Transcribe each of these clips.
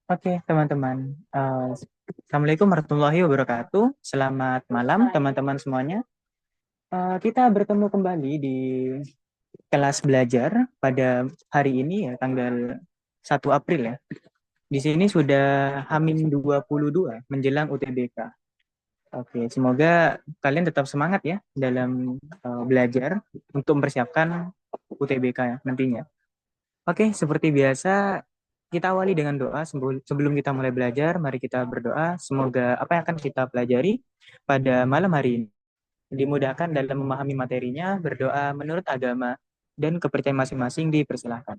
Oke, teman-teman. Assalamualaikum warahmatullahi wabarakatuh. Selamat malam, teman-teman semuanya. Kita bertemu kembali di kelas belajar pada hari ini ya, tanggal 1 April ya. Di sini sudah H-22 menjelang UTBK. Oke, semoga kalian tetap semangat ya dalam belajar untuk mempersiapkan UTBK ya, nantinya. Oke, seperti biasa, kita awali dengan doa. Sebelum kita mulai belajar, mari kita berdoa. Semoga apa yang akan kita pelajari pada malam hari ini dimudahkan dalam memahami materinya, berdoa menurut agama, dan kepercayaan masing-masing dipersilahkan.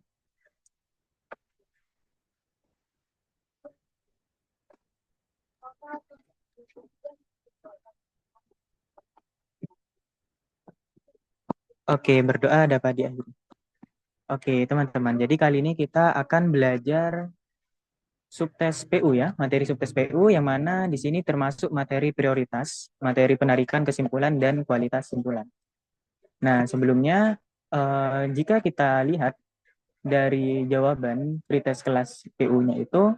Oke, berdoa dapat diakhiri. Oke, teman-teman. Jadi kali ini kita akan belajar subtes PU ya, materi subtes PU yang mana di sini termasuk materi prioritas, materi penarikan kesimpulan dan kualitas simpulan. Nah, sebelumnya jika kita lihat dari jawaban pretest kelas PU-nya itu,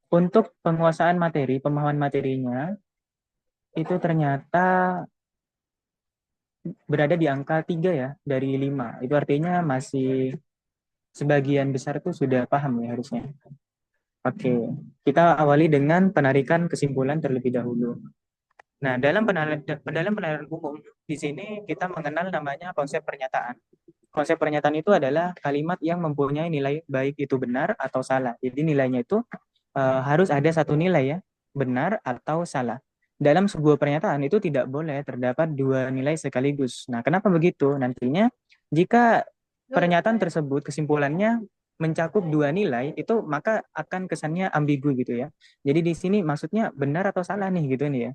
untuk penguasaan materi, pemahaman materinya, itu ternyata berada di angka 3 ya, dari 5. Itu artinya masih sebagian besar itu sudah paham ya harusnya. Oke, kita awali dengan penarikan kesimpulan terlebih dahulu. Nah, dalam penilaian umum, di sini kita mengenal namanya konsep pernyataan. Konsep pernyataan itu adalah kalimat yang mempunyai nilai baik itu benar atau salah. Jadi nilainya itu harus ada satu nilai ya, benar atau salah. Dalam sebuah pernyataan itu tidak boleh terdapat dua nilai sekaligus. Nah, kenapa begitu? Nantinya jika pernyataan tersebut kesimpulannya mencakup dua nilai, itu maka akan kesannya ambigu gitu ya. Jadi di sini maksudnya benar atau salah nih gitu nih ya.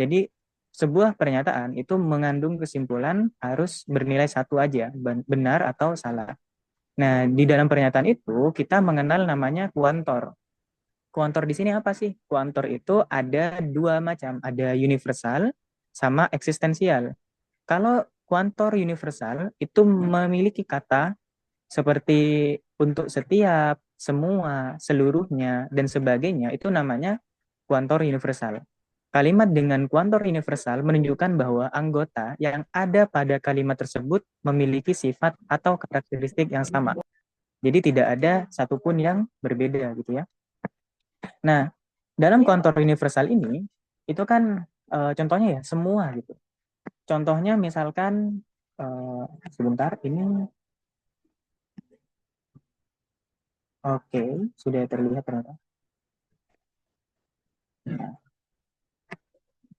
Jadi sebuah pernyataan itu mengandung kesimpulan harus bernilai satu aja, benar atau salah. Nah, di dalam pernyataan itu kita mengenal namanya kuantor. Kuantor di sini apa sih? Kuantor itu ada dua macam, ada universal sama eksistensial. Kalau kuantor universal itu memiliki kata seperti untuk setiap, semua, seluruhnya, dan sebagainya, itu namanya kuantor universal. Kalimat dengan kuantor universal menunjukkan bahwa anggota yang ada pada kalimat tersebut memiliki sifat atau karakteristik yang sama. Jadi tidak ada satupun yang berbeda gitu ya. Nah, dalam kuantor universal ini, itu kan contohnya ya semua gitu. Contohnya misalkan, sebentar, ini oke, sudah terlihat ternyata. Nah,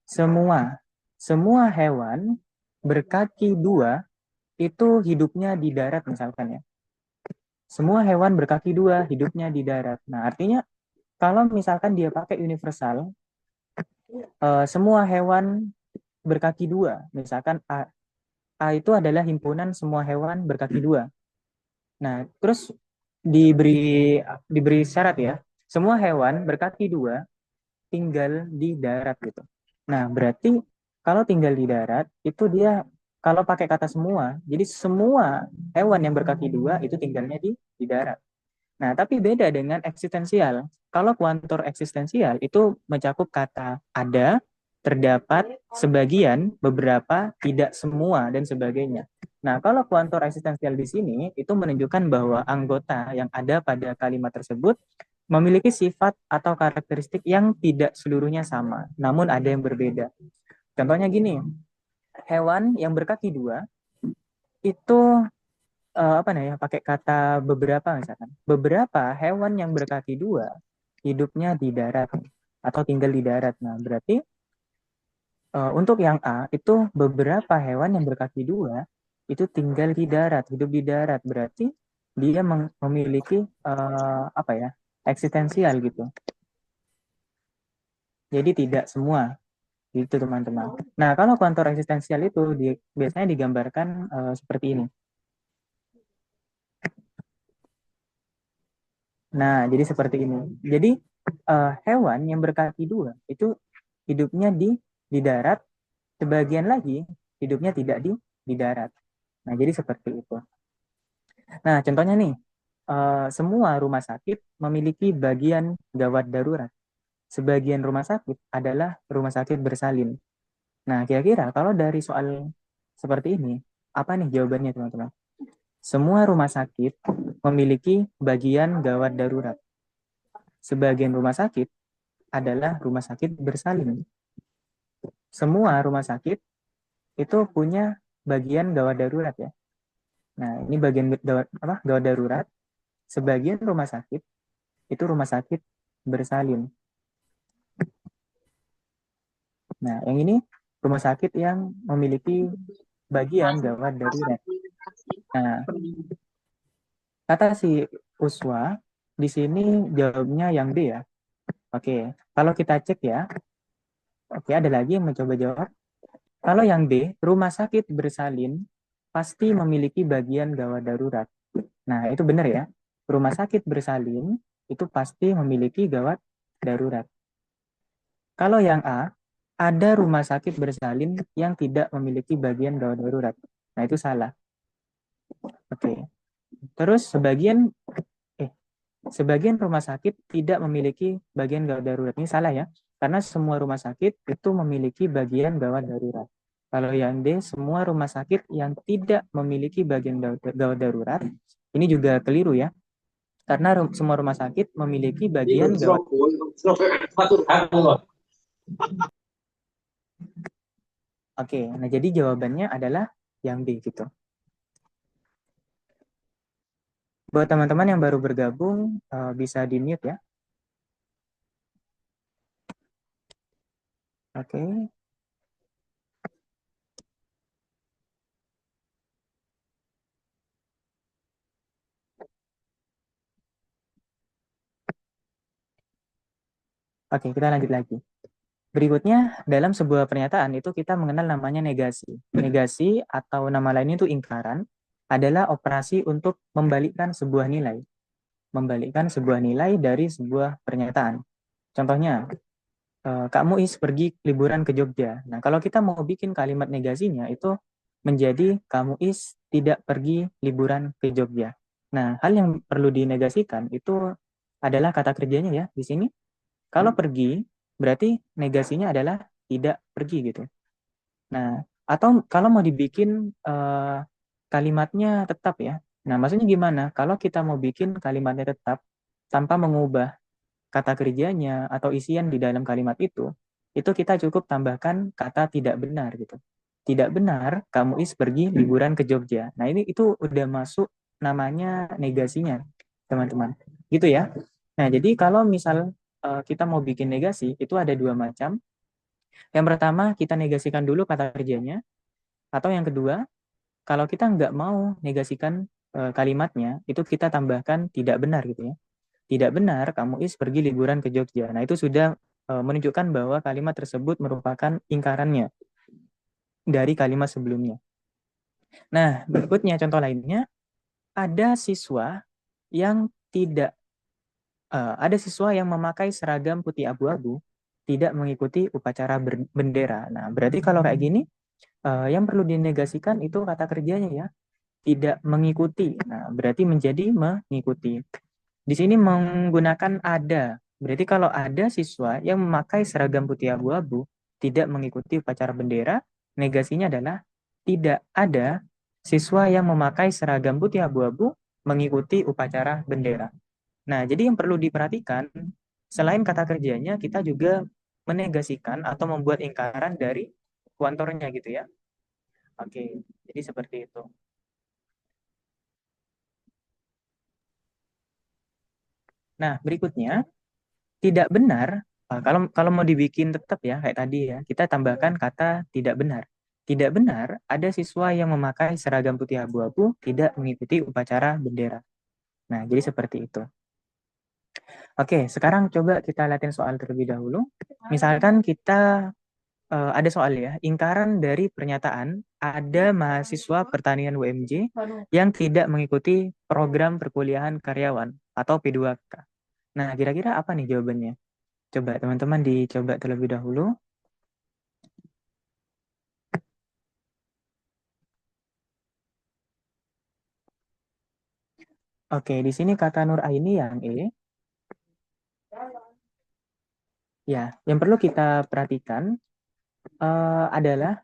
semua, semua hewan berkaki dua itu hidupnya di darat misalkan ya. Semua hewan berkaki dua hidupnya di darat. Nah, artinya kalau misalkan dia pakai universal, semua hewan berkaki dua, misalkan A, A itu adalah himpunan semua hewan berkaki dua. Nah, terus diberi diberi syarat ya, semua hewan berkaki dua tinggal di darat gitu. Nah, berarti kalau tinggal di darat itu dia kalau pakai kata semua, jadi semua hewan yang berkaki dua itu tinggalnya di darat. Nah, tapi beda dengan eksistensial. Kalau kuantor eksistensial itu mencakup kata ada, terdapat, sebagian, beberapa, tidak semua, dan sebagainya. Nah, kalau kuantor eksistensial di sini itu menunjukkan bahwa anggota yang ada pada kalimat tersebut memiliki sifat atau karakteristik yang tidak seluruhnya sama, namun ada yang berbeda. Contohnya gini, hewan yang berkaki dua itu apa nih ya, pakai kata beberapa misalkan. Beberapa hewan yang berkaki dua hidupnya di darat atau tinggal di darat. Nah, berarti untuk yang A itu beberapa hewan yang berkaki dua itu tinggal di darat, hidup di darat. Berarti dia memiliki apa ya? Eksistensial gitu. Jadi tidak semua gitu teman-teman. Nah, kalau kontur eksistensial itu biasanya digambarkan seperti ini. Nah, jadi seperti ini. Jadi hewan yang berkaki dua itu hidupnya di darat, sebagian lagi hidupnya tidak di darat. Nah, jadi seperti itu. Nah, contohnya nih, semua rumah sakit memiliki bagian gawat darurat. Sebagian rumah sakit adalah rumah sakit bersalin. Nah, kira-kira kalau dari soal seperti ini, apa nih jawabannya, teman-teman? Semua rumah sakit memiliki bagian gawat darurat. Sebagian rumah sakit adalah rumah sakit bersalin. Semua rumah sakit itu punya bagian gawat darurat ya. Nah, ini bagian gawat darurat. Sebagian rumah sakit itu rumah sakit bersalin. Nah, yang ini rumah sakit yang memiliki bagian gawat darurat. Nah, kata si Uswa di sini jawabnya yang B ya. Oke, kalau kita cek ya. Oke, ada lagi yang mencoba jawab. Kalau yang B, rumah sakit bersalin pasti memiliki bagian gawat darurat. Nah, itu benar ya. Rumah sakit bersalin itu pasti memiliki gawat darurat. Kalau yang A, ada rumah sakit bersalin yang tidak memiliki bagian gawat darurat. Nah, itu salah. Oke. Terus sebagian rumah sakit tidak memiliki bagian gawat darurat. Ini salah ya. Karena semua rumah sakit itu memiliki bagian gawat darurat. Kalau yang D, semua rumah sakit yang tidak memiliki bagian gawat darurat, ini juga keliru ya. Karena semua rumah sakit memiliki bagian gawat. Oke, nah jadi jawabannya adalah yang B gitu. Buat teman-teman yang baru bergabung, bisa di-mute ya. Oke. Oke, kita lanjut lagi. Berikutnya, dalam sebuah pernyataan itu kita mengenal namanya negasi. Negasi atau nama lainnya itu ingkaran adalah operasi untuk membalikkan sebuah nilai. Membalikkan sebuah nilai dari sebuah pernyataan. Contohnya, Kak Muiz pergi liburan ke Jogja. Nah, kalau kita mau bikin kalimat negasinya itu menjadi Kak Muiz tidak pergi liburan ke Jogja. Nah, hal yang perlu dinegasikan itu adalah kata kerjanya ya di sini. Kalau pergi berarti negasinya adalah tidak pergi gitu. Nah, atau kalau mau dibikin kalimatnya tetap ya. Nah, maksudnya gimana? Kalau kita mau bikin kalimatnya tetap tanpa mengubah kata kerjanya atau isian di dalam kalimat itu kita cukup tambahkan kata tidak benar gitu. Tidak benar kamu pergi liburan ke Jogja. Nah, ini itu udah masuk namanya negasinya, teman-teman. Gitu ya. Nah, jadi kalau misal kita mau bikin negasi, itu ada dua macam. Yang pertama, kita negasikan dulu kata kerjanya. Atau yang kedua, kalau kita nggak mau negasikan kalimatnya, itu kita tambahkan tidak benar gitu ya. Tidak benar, kamu pergi liburan ke Jogja. Nah, itu sudah menunjukkan bahwa kalimat tersebut merupakan ingkarannya dari kalimat sebelumnya. Nah, berikutnya contoh lainnya, ada siswa yang tidak ada siswa yang memakai seragam putih abu-abu tidak mengikuti upacara bendera. Nah, berarti kalau kayak gini, yang perlu dinegasikan itu kata kerjanya ya, tidak mengikuti. Nah, berarti menjadi mengikuti. Di sini menggunakan ada. Berarti kalau ada siswa yang memakai seragam putih abu-abu tidak mengikuti upacara bendera, negasinya adalah tidak ada siswa yang memakai seragam putih abu-abu mengikuti upacara bendera. Nah, jadi yang perlu diperhatikan, selain kata kerjanya, kita juga menegasikan atau membuat ingkaran dari kuantornya gitu ya. Oke, jadi seperti itu. Nah, berikutnya, tidak benar, kalau kalau mau dibikin tetap ya, kayak tadi ya, kita tambahkan kata tidak benar. Tidak benar, ada siswa yang memakai seragam putih abu-abu tidak mengikuti upacara bendera. Nah, jadi seperti itu. Oke, sekarang coba kita latihan soal terlebih dahulu. Misalkan kita ada soal ya, ingkaran dari pernyataan ada mahasiswa pertanian UMJ yang tidak mengikuti program perkuliahan karyawan atau P2K. Nah, kira-kira apa nih jawabannya? Coba teman-teman dicoba terlebih dahulu. Oke, di sini kata Nur Aini yang E. Ya, yang perlu kita perhatikan adalah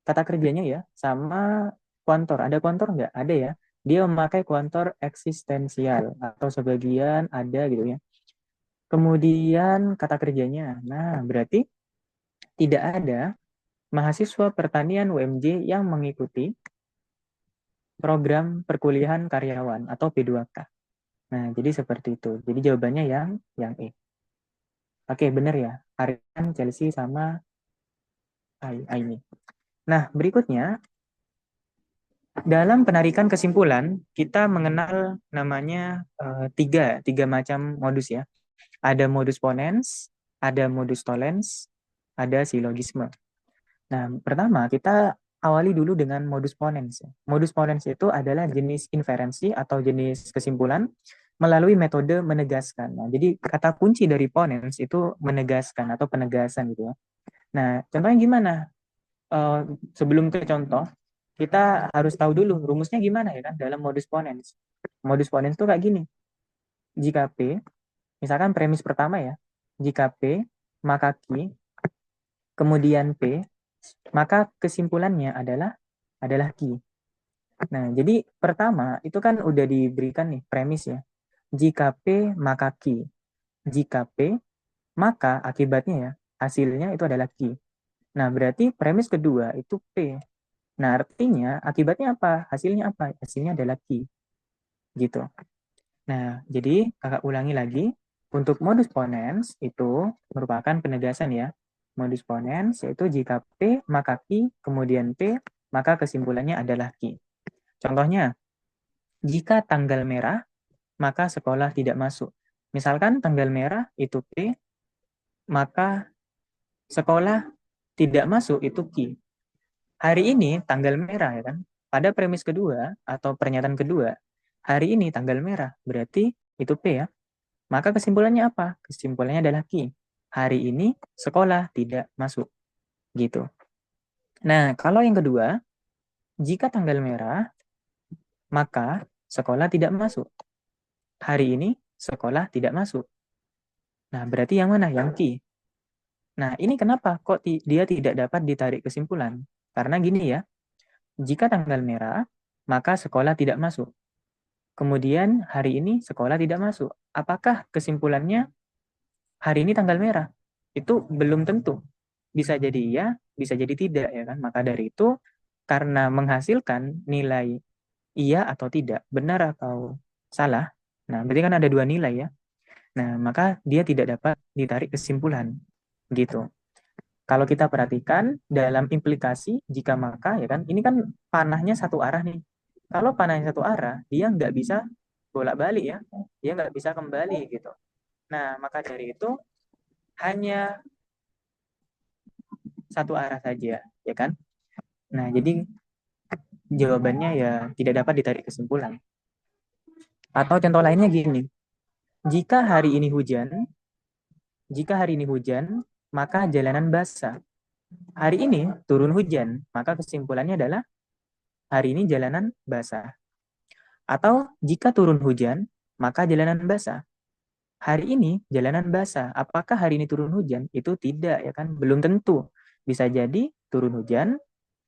kata kerjanya ya, sama kuantor. Ada kuantor nggak? Ada ya. Dia memakai kuantor eksistensial atau sebagian ada gitu ya. Kemudian kata kerjanya. Nah, berarti tidak ada mahasiswa pertanian UMJ yang mengikuti program perkuliahan karyawan atau P2K. Nah, jadi seperti itu. Jadi jawabannya yang E. Oke, benar ya. Aryan, Chelsea sama Aini. Nah, berikutnya dalam penarikan kesimpulan kita mengenal namanya tiga macam modus ya. Ada modus ponens, ada modus tollens, ada silogisme. Nah, pertama kita awali dulu dengan modus ponens. Modus ponens itu adalah jenis inferensi atau jenis kesimpulan melalui metode menegaskan. Nah, jadi kata kunci dari ponens itu menegaskan atau penegasan gitu ya. Nah, contohnya gimana? Eh, Sebelum ke contoh, kita harus tahu dulu rumusnya gimana ya kan dalam modus ponens. Modus ponens itu kayak gini. Jika P, misalkan premis pertama ya, jika P maka Q, kemudian P, maka kesimpulannya adalah Q. Nah, jadi pertama itu kan udah diberikan nih premis ya. Jika P maka Q. Jika P maka akibatnya ya hasilnya itu adalah Q. Nah, berarti premis kedua itu P. Nah, artinya akibatnya apa? Hasilnya apa? Hasilnya adalah Q. Gitu. Nah, jadi kakak ulangi lagi. Untuk modus ponens itu merupakan penegasan ya. Modus ponens yaitu jika P maka Q, kemudian P maka kesimpulannya adalah Q. Contohnya, jika tanggal merah maka sekolah tidak masuk. Misalkan tanggal merah itu P, maka sekolah tidak masuk itu Q. Hari ini tanggal merah ya kan. Pada premis kedua atau pernyataan kedua, hari ini tanggal merah berarti itu P ya. Maka kesimpulannya apa? Kesimpulannya adalah Q. Hari ini sekolah tidak masuk. Gitu. Nah, kalau yang kedua, jika tanggal merah, maka sekolah tidak masuk. Hari ini sekolah tidak masuk. Nah, berarti yang mana? Yang Q. Nah, ini kenapa kok dia tidak dapat ditarik kesimpulan? Karena gini ya, jika tanggal merah, maka sekolah tidak masuk. Kemudian hari ini sekolah tidak masuk. Apakah kesimpulannya hari ini tanggal merah? Itu belum tentu. Bisa jadi iya, bisa jadi tidak ya kan. Maka dari itu karena menghasilkan nilai iya atau tidak, benar atau salah. Nah, berarti kan ada dua nilai ya. Nah, maka dia tidak dapat ditarik kesimpulan gitu. Kalau kita perhatikan dalam implikasi jika maka ya kan, ini kan panahnya satu arah nih. Kalau panahnya satu arah, dia nggak bisa bolak-balik ya, dia nggak bisa kembali gitu. Nah, maka dari itu hanya satu arah saja, ya kan? Nah, jadi jawabannya ya tidak dapat ditarik kesimpulan. Atau contoh lainnya gini, jika hari ini hujan, jika hari ini hujan, maka jalanan basah. Hari ini turun hujan, maka kesimpulannya adalah hari ini jalanan basah. Atau jika turun hujan, maka jalanan basah. Hari ini jalanan basah. Apakah hari ini turun hujan? Itu tidak ya kan, belum tentu. Bisa jadi turun hujan,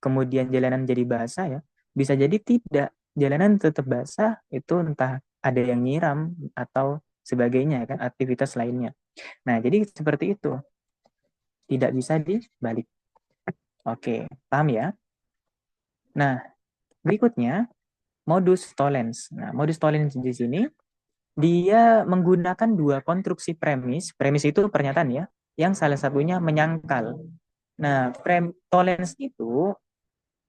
kemudian jalanan jadi basah ya. Bisa jadi tidak. Jalanan tetap basah, itu entah ada yang nyiram atau sebagainya ya kan, aktivitas lainnya. Nah, jadi seperti itu. Tidak bisa dibalik. Oke, paham ya? Nah, berikutnya modus tollens. Nah, modus tollens di sini dia menggunakan dua konstruksi premis. Premis itu pernyataan ya, yang salah satunya menyangkal. Nah, tollens itu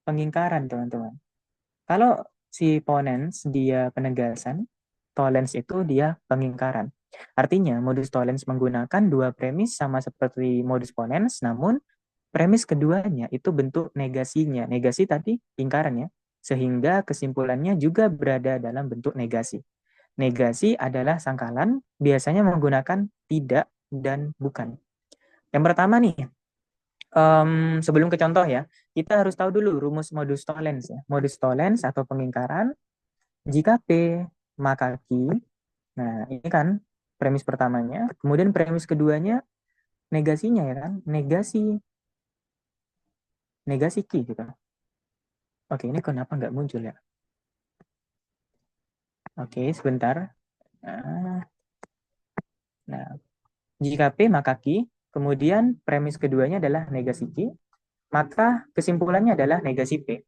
pengingkaran, teman-teman. Kalau si ponens dia penegasan, tollens itu dia pengingkaran. Artinya, modus tollens menggunakan dua premis sama seperti modus ponens, namun premis keduanya itu bentuk negasinya. Negasi tadi ingkaran ya. Sehingga kesimpulannya juga berada dalam bentuk negasi. Negasi adalah sangkalan, biasanya menggunakan tidak dan bukan. Yang pertama nih, sebelum ke contoh ya, kita harus tahu dulu rumus modus tollens ya. Modus tollens atau pengingkaran, jika P maka ki. Nah, ini kan premis pertamanya. Kemudian premis keduanya negasinya ya kan? Negasi ki gitu. Oke, ini kenapa nggak muncul ya? Oke, sebentar. Nah, jika P maka Q, kemudian premis keduanya adalah negasi Q, maka kesimpulannya adalah negasi P.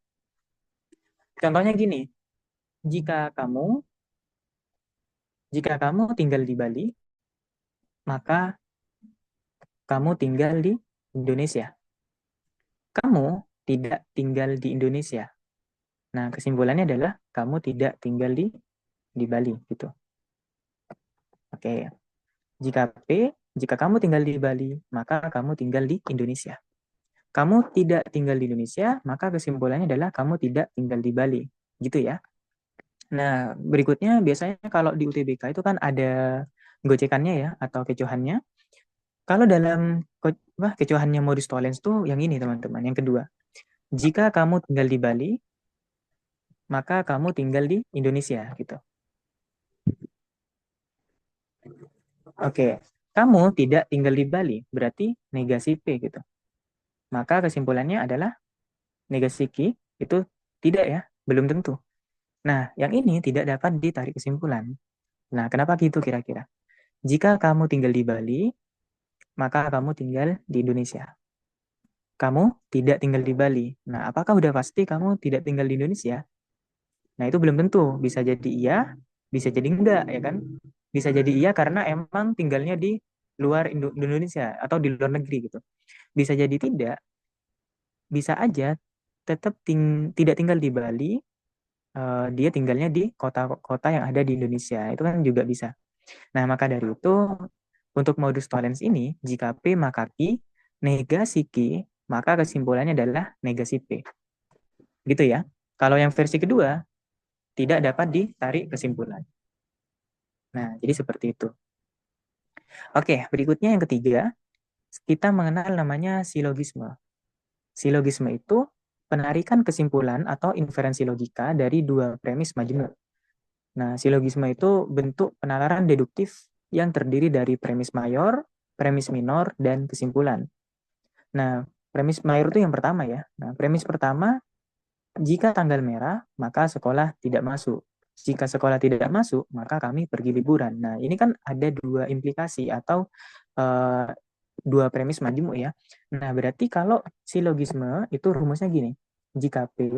Contohnya gini, jika kamu tinggal di Bali, maka kamu tinggal di Indonesia. Kamu tidak tinggal di Indonesia. Nah, kesimpulannya adalah kamu tidak tinggal di Bali gitu. Oke. Jika kamu tinggal di Bali, maka kamu tinggal di Indonesia. Kamu tidak tinggal di Indonesia, maka kesimpulannya adalah kamu tidak tinggal di Bali. Gitu ya. Nah, berikutnya biasanya kalau di UTBK itu kan ada gocekannya ya, atau kecohannya. Kalau dalam kecohannya modus tollens tuh yang ini teman-teman, yang kedua. Jika kamu tinggal di Bali, maka kamu tinggal di Indonesia gitu. Oke, kamu tidak tinggal di Bali, berarti negasi P gitu. Maka kesimpulannya adalah negasi Q itu tidak ya, belum tentu. Nah, yang ini tidak dapat ditarik kesimpulan. Nah, kenapa gitu kira-kira? Jika kamu tinggal di Bali, maka kamu tinggal di Indonesia. Kamu tidak tinggal di Bali. Nah, apakah udah pasti kamu tidak tinggal di Indonesia? Nah, itu belum tentu. Bisa jadi iya, bisa jadi enggak, ya kan? Bisa jadi iya karena emang tinggalnya di luar Indonesia atau di luar negeri gitu. Bisa jadi tidak, bisa aja tetap tidak tinggal di Bali, dia tinggalnya di kota-kota yang ada di Indonesia. Itu kan juga bisa. Nah, maka dari itu, untuk modus tollens ini, jika P maka Q, negasi Q, maka kesimpulannya adalah negasi P. Gitu ya. Kalau yang versi kedua, tidak dapat ditarik kesimpulan. Nah, jadi seperti itu. Oke, berikutnya yang ketiga, kita mengenal namanya silogisme. Silogisme itu penarikan kesimpulan atau inferensi logika dari dua premis majemuk. Nah, silogisme itu bentuk penalaran deduktif yang terdiri dari premis mayor, premis minor, dan kesimpulan. Nah, premis mayor itu yang pertama ya. Nah, premis pertama, jika tanggal merah, maka sekolah tidak masuk. Jika sekolah tidak masuk, maka kami pergi liburan. Nah, ini kan ada dua implikasi atau uh, dua premis majemuk ya. Nah, berarti kalau silogisme itu rumusnya gini. Jika P,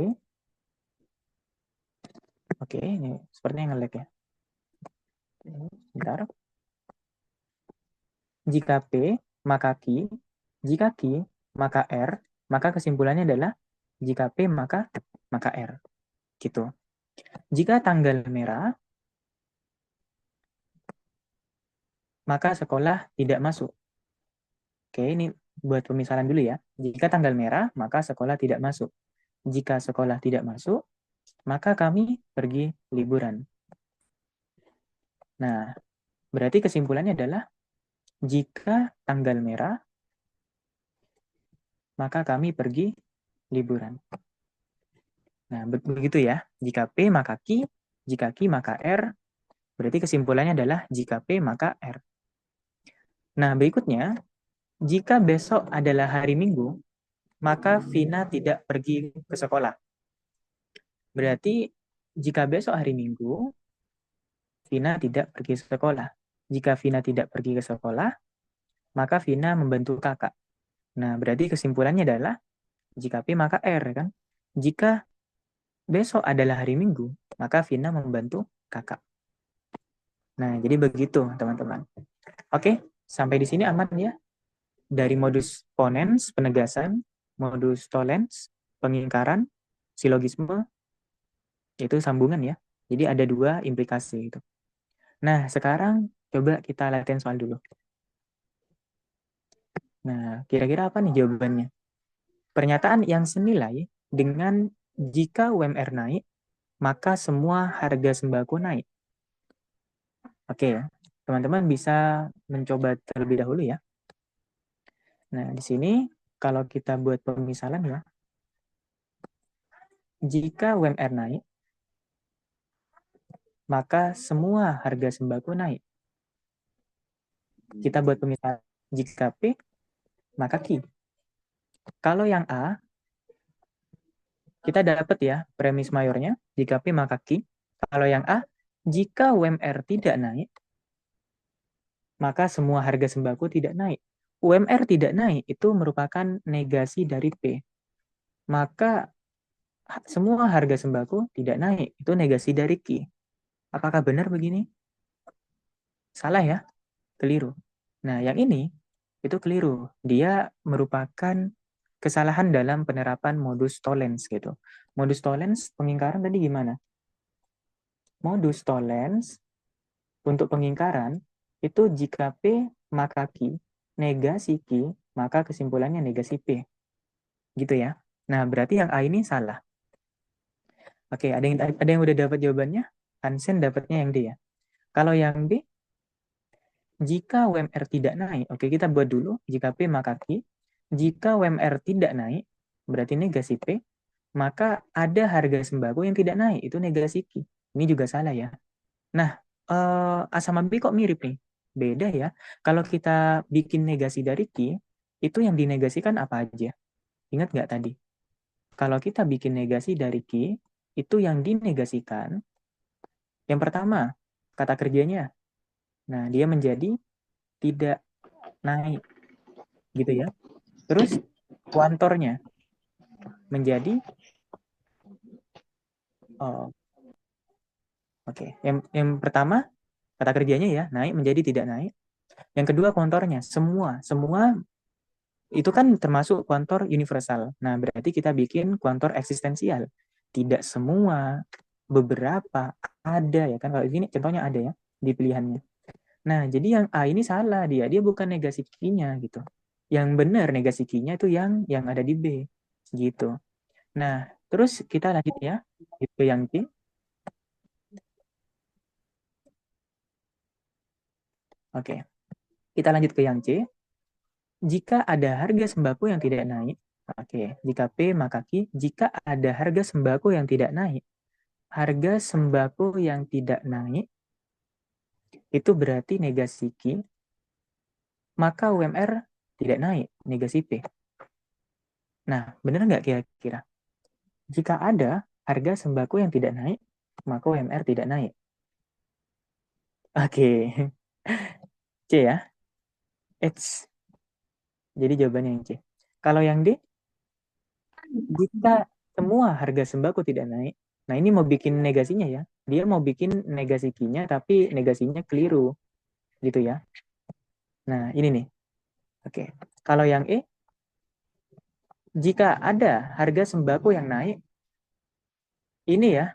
oke, ini sepertinya nge-lag ya. Bentar. Jika P, maka Q. Jika Q, maka R. Maka kesimpulannya adalah jika P, maka R. Gitu. Jika tanggal merah, maka sekolah tidak masuk. Oke, ini buat pemisalan dulu ya. Jika tanggal merah, maka sekolah tidak masuk. Jika sekolah tidak masuk, maka kami pergi liburan. Nah, berarti kesimpulannya adalah jika tanggal merah, maka kami pergi liburan. Nah, begitu ya. Jika P maka Q, jika Q maka R, berarti kesimpulannya adalah jika P maka R. Nah, berikutnya, jika besok adalah hari Minggu, maka Vina tidak pergi ke sekolah. Berarti jika besok hari Minggu, Vina tidak pergi ke sekolah. Jika Vina tidak pergi ke sekolah, maka Vina membantu kakak. Nah, berarti kesimpulannya adalah jika P maka R kan. Jika besok adalah hari Minggu, maka Vina membantu kakak. Nah, jadi begitu teman-teman. Oke, sampai di sini aman ya. Dari modus ponens, penegasan, modus tollens, pengingkaran, silogisme, itu sambungan ya. Jadi ada dua implikasi itu. Nah, sekarang coba kita latihan soal dulu. Nah, kira-kira apa nih jawabannya? Pernyataan yang senilai dengan jika UMR naik, maka semua harga sembako naik. Oke ya, teman-teman bisa mencoba terlebih dahulu ya. Nah, di sini kalau kita buat pemisalan ya, jika UMR naik, maka semua harga sembako naik. Kita buat pemisahan. Jika P, maka Q. Kalau yang A, kita dapat ya premis mayornya. Jika P, maka Q. Kalau yang A, jika UMR tidak naik, maka semua harga sembako tidak naik. UMR tidak naik itu merupakan negasi dari P. Maka semua harga sembako tidak naik. Itu negasi dari Q. Apakah benar begini? Salah ya? Keliru. Nah, yang ini itu keliru. Dia merupakan kesalahan dalam penerapan modus tollens gitu. Modus tollens pengingkaran tadi gimana? Modus tollens untuk pengingkaran itu jika P maka Q, negasi Q, maka kesimpulannya negasi P. Gitu ya. Nah, berarti yang A ini salah. Oke, ada yang udah dapat jawabannya? Hansen dapatnya yang D ya. Kalau yang B, jika UMR tidak naik, oke kita buat dulu, jika P maka Q. Jika UMR tidak naik, berarti negasi P, maka ada harga sembako yang tidak naik, itu negasi Q. Ini juga salah ya. Nah, A sama B kok mirip nih? Beda ya. Kalau kita bikin negasi dari Q, itu yang dinegasikan apa aja? Ingat nggak tadi? Kalau kita bikin negasi dari Q, itu yang dinegasikan, yang pertama, kata kerjanya. Nah, dia menjadi tidak naik, gitu ya. Terus, kuantornya menjadi, oh, oke. Yang pertama, kata kerjanya ya, naik menjadi tidak naik. Yang kedua, kuantornya. Semua itu kan termasuk kuantor universal. Nah, berarti kita bikin kuantor eksistensial. Tidak semua, beberapa, ada ya kan. Kalau ini contohnya ada ya di pilihannya. Nah, jadi yang A ini salah dia. Dia bukan negasi Q-nya gitu. Yang benar negasi Q-nya itu yang ada di B gitu. Nah, terus kita lanjut ya ke yang C. Oke. Kita lanjut ke yang C. Jika ada harga sembako yang tidak naik, oke, jika P maka Q, jika ada harga sembako yang tidak naik, harga sembako yang tidak naik itu berarti negasi Q, maka UMR tidak naik, negasi P. Nah, benar nggak kira-kira? Jika ada harga sembako yang tidak naik, maka UMR tidak naik. Oke, C ya. It's jadi jawabannya yang C. Kalau yang D, jika semua harga sembako tidak naik, nah ini mau bikin negasinya ya. Dia mau bikin negasi Q-nya tapi negasinya keliru gitu ya. Nah, ini nih. Oke. Kalau yang E, jika ada harga sembako yang naik, ini ya.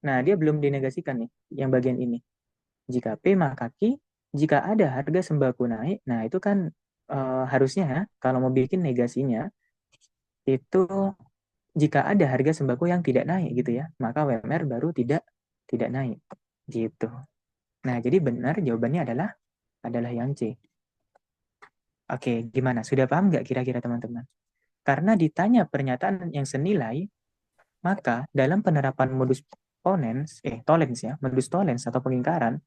Nah, dia belum dinegasikan nih yang bagian ini. Jika P maka Q, jika ada harga sembako naik, nah itu kan harusnya ya, kalau mau bikin negasinya itu jika ada harga sembako yang tidak naik gitu ya, maka WMR baru tidak naik gitu. Nah, jadi benar jawabannya adalah yang C. Oke, gimana? Sudah paham nggak kira-kira teman-teman? Karena ditanya pernyataan yang senilai, maka dalam penerapan modus tollens ya, modus tollens atau pengingkaran,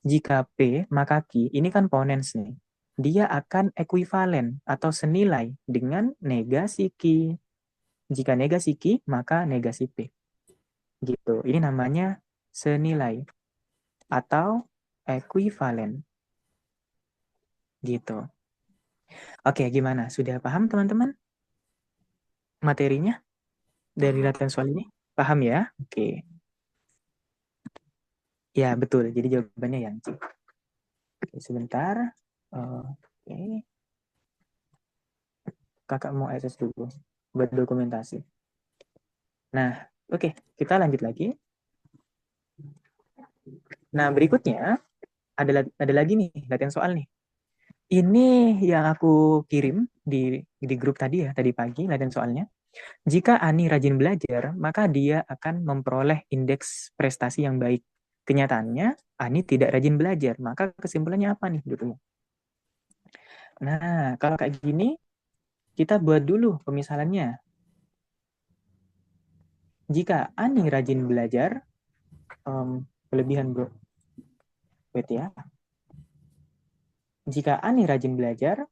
jika P maka Q, ini kan ponens nih. Dia akan ekuivalen atau senilai dengan negasi Q. Jika negasi Q, maka negasi P. Gitu. Ini namanya senilai atau ekuivalen. Gitu. Oke, gimana? Sudah paham teman-teman materinya dari latihan soal ini? Paham ya? Oke. Ya, betul. Jadi jawabannya yang C. Oke, sebentar. Oke. Kakak mau access dulu buat dokumentasi. Nah, oke. Kita lanjut lagi. Nah, berikutnya ada lagi nih latihan soal nih. Ini yang aku kirim di grup tadi ya, tadi pagi latihan soalnya. Jika Ani rajin belajar, maka dia akan memperoleh indeks prestasi yang baik. Kenyataannya, Ani tidak rajin belajar. Maka kesimpulannya apa nih dulu? Nah, kalau kayak gini, kita buat dulu pemisalannya. Jika Ani rajin belajar, kelebihan bro. Wait ya. Jika Ani rajin belajar,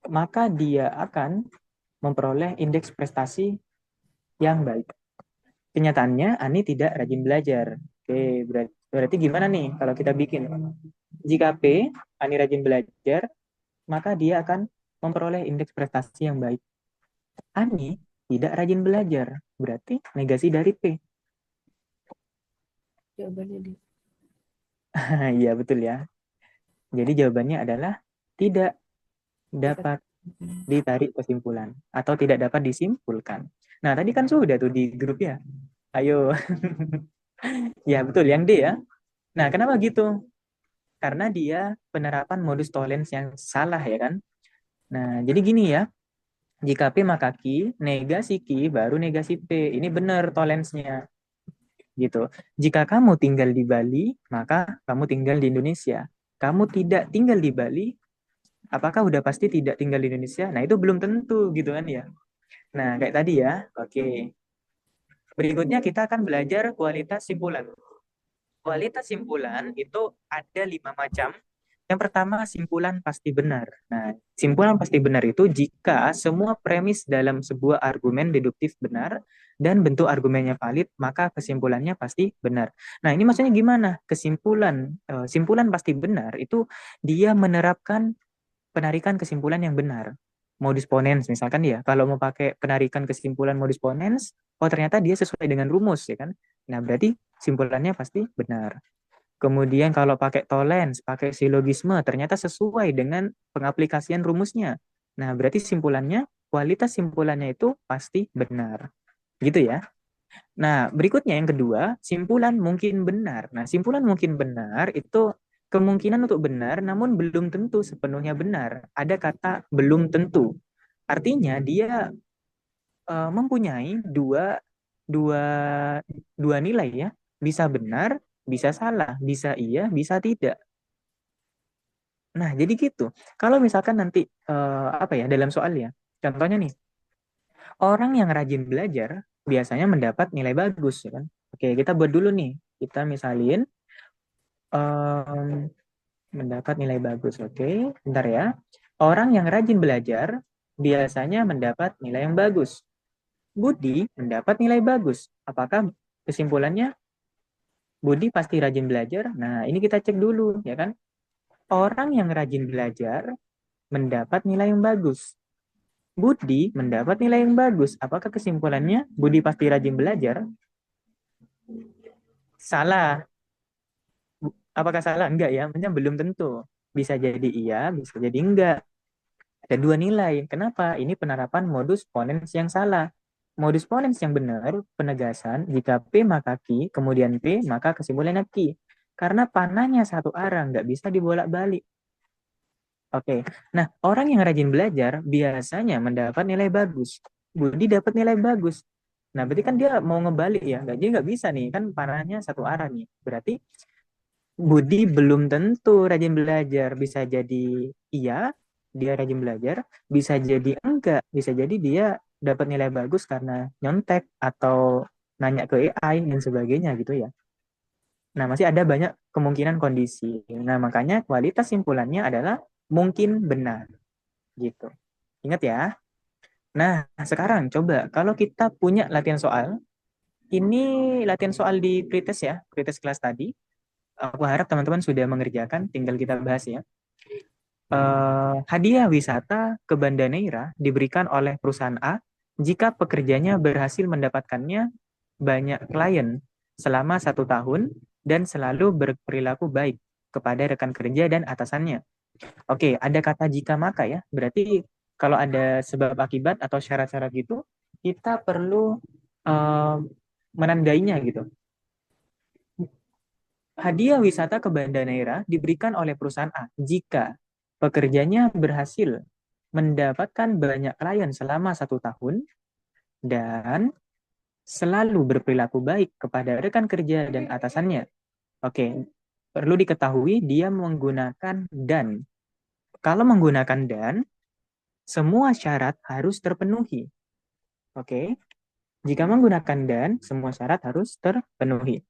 maka dia akan memperoleh indeks prestasi yang baik. Kenyataannya Ani tidak rajin belajar. Oke, berarti gimana nih kalau kita bikin? Jika P, Ani rajin belajar, maka dia akan memperoleh indeks prestasi yang baik. Ani tidak rajin belajar, berarti negasi dari P. Jawabannya di. Iya, betul ya. Jadi jawabannya adalah tidak dapat ditarik kesimpulan atau tidak dapat disimpulkan. Nah, tadi kan sudah tuh di grup ya. Ayo. Ya, betul yang D ya. Nah, kenapa gitu? Karena dia penerapan modus tollens yang salah ya kan. Nah, jadi gini ya. Jika P maka Q, negasi Q baru negasi P. Ini benar tolensnya gitu. Jika kamu tinggal di Bali, maka kamu tinggal di Indonesia. Kamu tidak tinggal di Bali, apakah udah pasti tidak tinggal di Indonesia? Nah, itu belum tentu gitu kan ya. Nah, kayak tadi ya. Oke. Berikutnya kita akan belajar kualitas simpulan. Kualitas simpulan itu ada 5 macam. Yang pertama, simpulan pasti benar. Nah, simpulan pasti benar itu jika semua premis dalam sebuah argumen deduktif benar dan bentuk argumennya valid, maka kesimpulannya pasti benar. Nah, ini maksudnya gimana? Simpulan pasti benar itu dia menerapkan penarikan kesimpulan yang benar. Modus ponens misalkan ya, kalau mau pakai penarikan kesimpulan modus ponens, oh ternyata dia sesuai dengan rumus ya kan. Nah, berarti simpulannya pasti benar. Kemudian kalau pakai tolens, pakai silogisme, ternyata sesuai dengan pengaplikasian rumusnya. Nah, berarti kualitas simpulannya itu pasti benar. Gitu ya. Nah, berikutnya yang kedua, simpulan mungkin benar. Nah, simpulan mungkin benar itu kemungkinan untuk benar, namun belum tentu sepenuhnya benar. Ada kata belum tentu. Artinya dia mempunyai dua, dua nilai ya. Bisa benar, bisa salah, bisa iya, bisa tidak. Nah, jadi gitu. Kalau misalkan nanti apa ya dalam soal ya, contohnya nih, orang yang rajin belajar biasanya mendapat nilai bagus, ya kan? Oke, kita buat dulu nih. Kita misalin em, mendapat nilai bagus. Oke, bentar ya. Orang yang rajin belajar biasanya mendapat nilai yang bagus. Budi mendapat nilai bagus. Apakah kesimpulannya Budi pasti rajin belajar? Nah, ini kita cek dulu, ya kan? Orang yang rajin belajar mendapat nilai yang bagus. Budi mendapat nilai yang bagus. Apakah kesimpulannya Budi pasti rajin belajar? Salah. Apakah salah? Enggak ya. Maksudnya belum tentu. Bisa jadi iya, bisa jadi enggak. Ada dua nilai. Kenapa? Ini penerapan modus ponens yang salah. Modus ponens yang benar, penegasan, jika P maka Q, kemudian P maka kesimpulannya Q. Karena panahnya satu arah, nggak bisa dibolak-balik. Oke, nah orang yang rajin belajar biasanya mendapat nilai bagus. Budi dapat nilai bagus. Nah, berarti kan dia mau ngebalik ya, nggak bisa nih, kan panahnya satu arah nih. Berarti Budi belum tentu rajin belajar. Bisa jadi iya, dia rajin belajar. Bisa jadi enggak. Bisa jadi dia dapat nilai bagus karena nyontek atau nanya ke AI dan sebagainya gitu ya. Nah, masih ada banyak kemungkinan kondisi. Nah, makanya kualitas simpulannya adalah mungkin benar gitu. Ingat ya. Nah, sekarang coba kalau kita punya latihan soal, ini latihan soal di pretest ya, pretest kelas tadi. Aku harap teman-teman sudah mengerjakan, tinggal kita bahas ya. Hadiah wisata ke Banda Neira diberikan oleh perusahaan A jika pekerjanya berhasil mendapatkannya banyak klien selama 1 tahun dan selalu berperilaku baik kepada rekan kerja dan atasannya. Oke, ada kata jika maka ya. Berarti kalau ada sebab akibat atau syarat-syarat gitu, kita perlu uh, menandainya gitu. Hadiah wisata ke Banda Neira diberikan oleh perusahaan A jika pekerjanya berhasil mendapatkan banyak klien selama 1 tahun dan selalu berperilaku baik kepada rekan kerja dan atasannya. Oke, perlu diketahui dia menggunakan dan. Kalau menggunakan dan, semua syarat harus terpenuhi. Oke, jika menggunakan dan, semua syarat harus terpenuhi.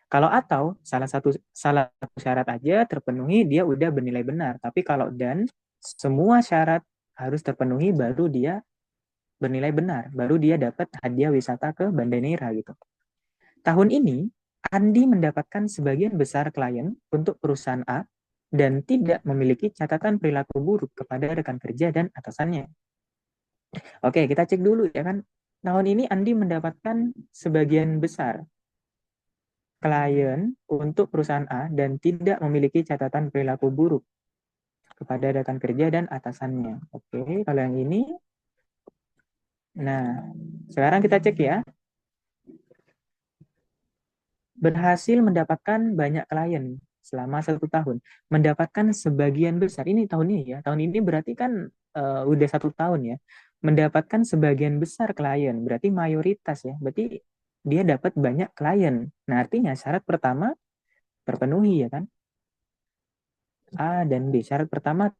Kalau atau salah satu syarat aja terpenuhi dia udah bernilai benar. Tapi kalau dan semua syarat harus terpenuhi baru dia bernilai benar, baru dia dapat hadiah wisata ke Banda Neira gitu. Tahun ini Andi mendapatkan sebagian besar klien untuk perusahaan A dan tidak memiliki catatan perilaku buruk kepada rekan kerja dan atasannya. Oke, kita cek dulu ya kan. Tahun ini Andi mendapatkan sebagian besar klien untuk perusahaan A dan tidak memiliki catatan perilaku buruk kepada rekan kerja dan atasannya. Oke, kalau yang ini, nah sekarang kita cek ya. Berhasil mendapatkan banyak klien selama 1 tahun, mendapatkan sebagian besar ini tahun ini ya, tahun ini berarti kan udah 1 tahun ya, mendapatkan sebagian besar klien, berarti mayoritas ya, berarti dia dapat banyak klien. Nah artinya syarat pertama terpenuhi ya kan, A dan B. Syarat pertama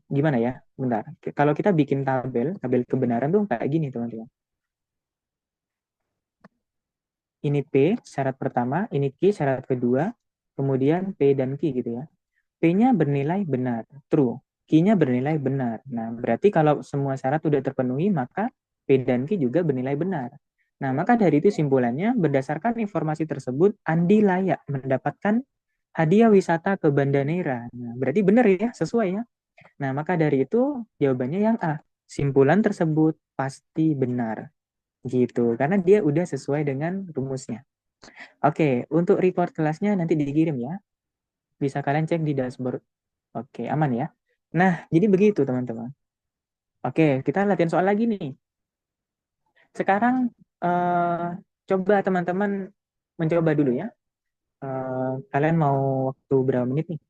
gimana ya, bentar, kalau kita bikin tabel kebenaran tuh kayak gini teman-teman. Ini P syarat pertama, ini Q syarat kedua, kemudian P dan Q gitu ya. P-nya bernilai benar, true. Q-nya bernilai benar. Nah, berarti kalau semua syarat sudah terpenuhi, maka P dan Q juga bernilai benar. Nah, maka dari itu simpulannya, berdasarkan informasi tersebut, Andi layak mendapatkan hadiah wisata ke Banda Neira. Nah, berarti benar ya, sesuai ya. Nah, maka dari itu jawabannya yang A. Simpulan tersebut pasti benar. Gitu, karena dia udah sesuai dengan rumusnya. Oke, untuk report kelasnya nanti dikirim ya. Bisa kalian cek di dashboard. Oke, aman ya. Nah, jadi begitu teman-teman. Oke, kita latihan soal lagi nih. Sekarang coba teman-teman mencoba dulu ya. Kalian mau waktu berapa menit nih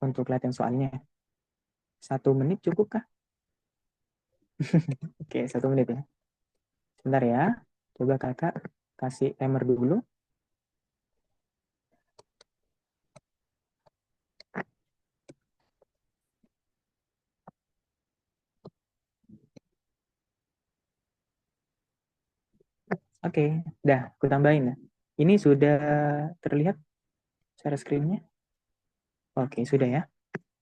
untuk latihan soalnya? 1 menit cukup kah? Oke, 1 menit ya. Sebentar ya. Coba kakak kasih timer dulu. Oke, dah, aku tambahin ya. Ini sudah terlihat share screen-nya? Oke, sudah ya.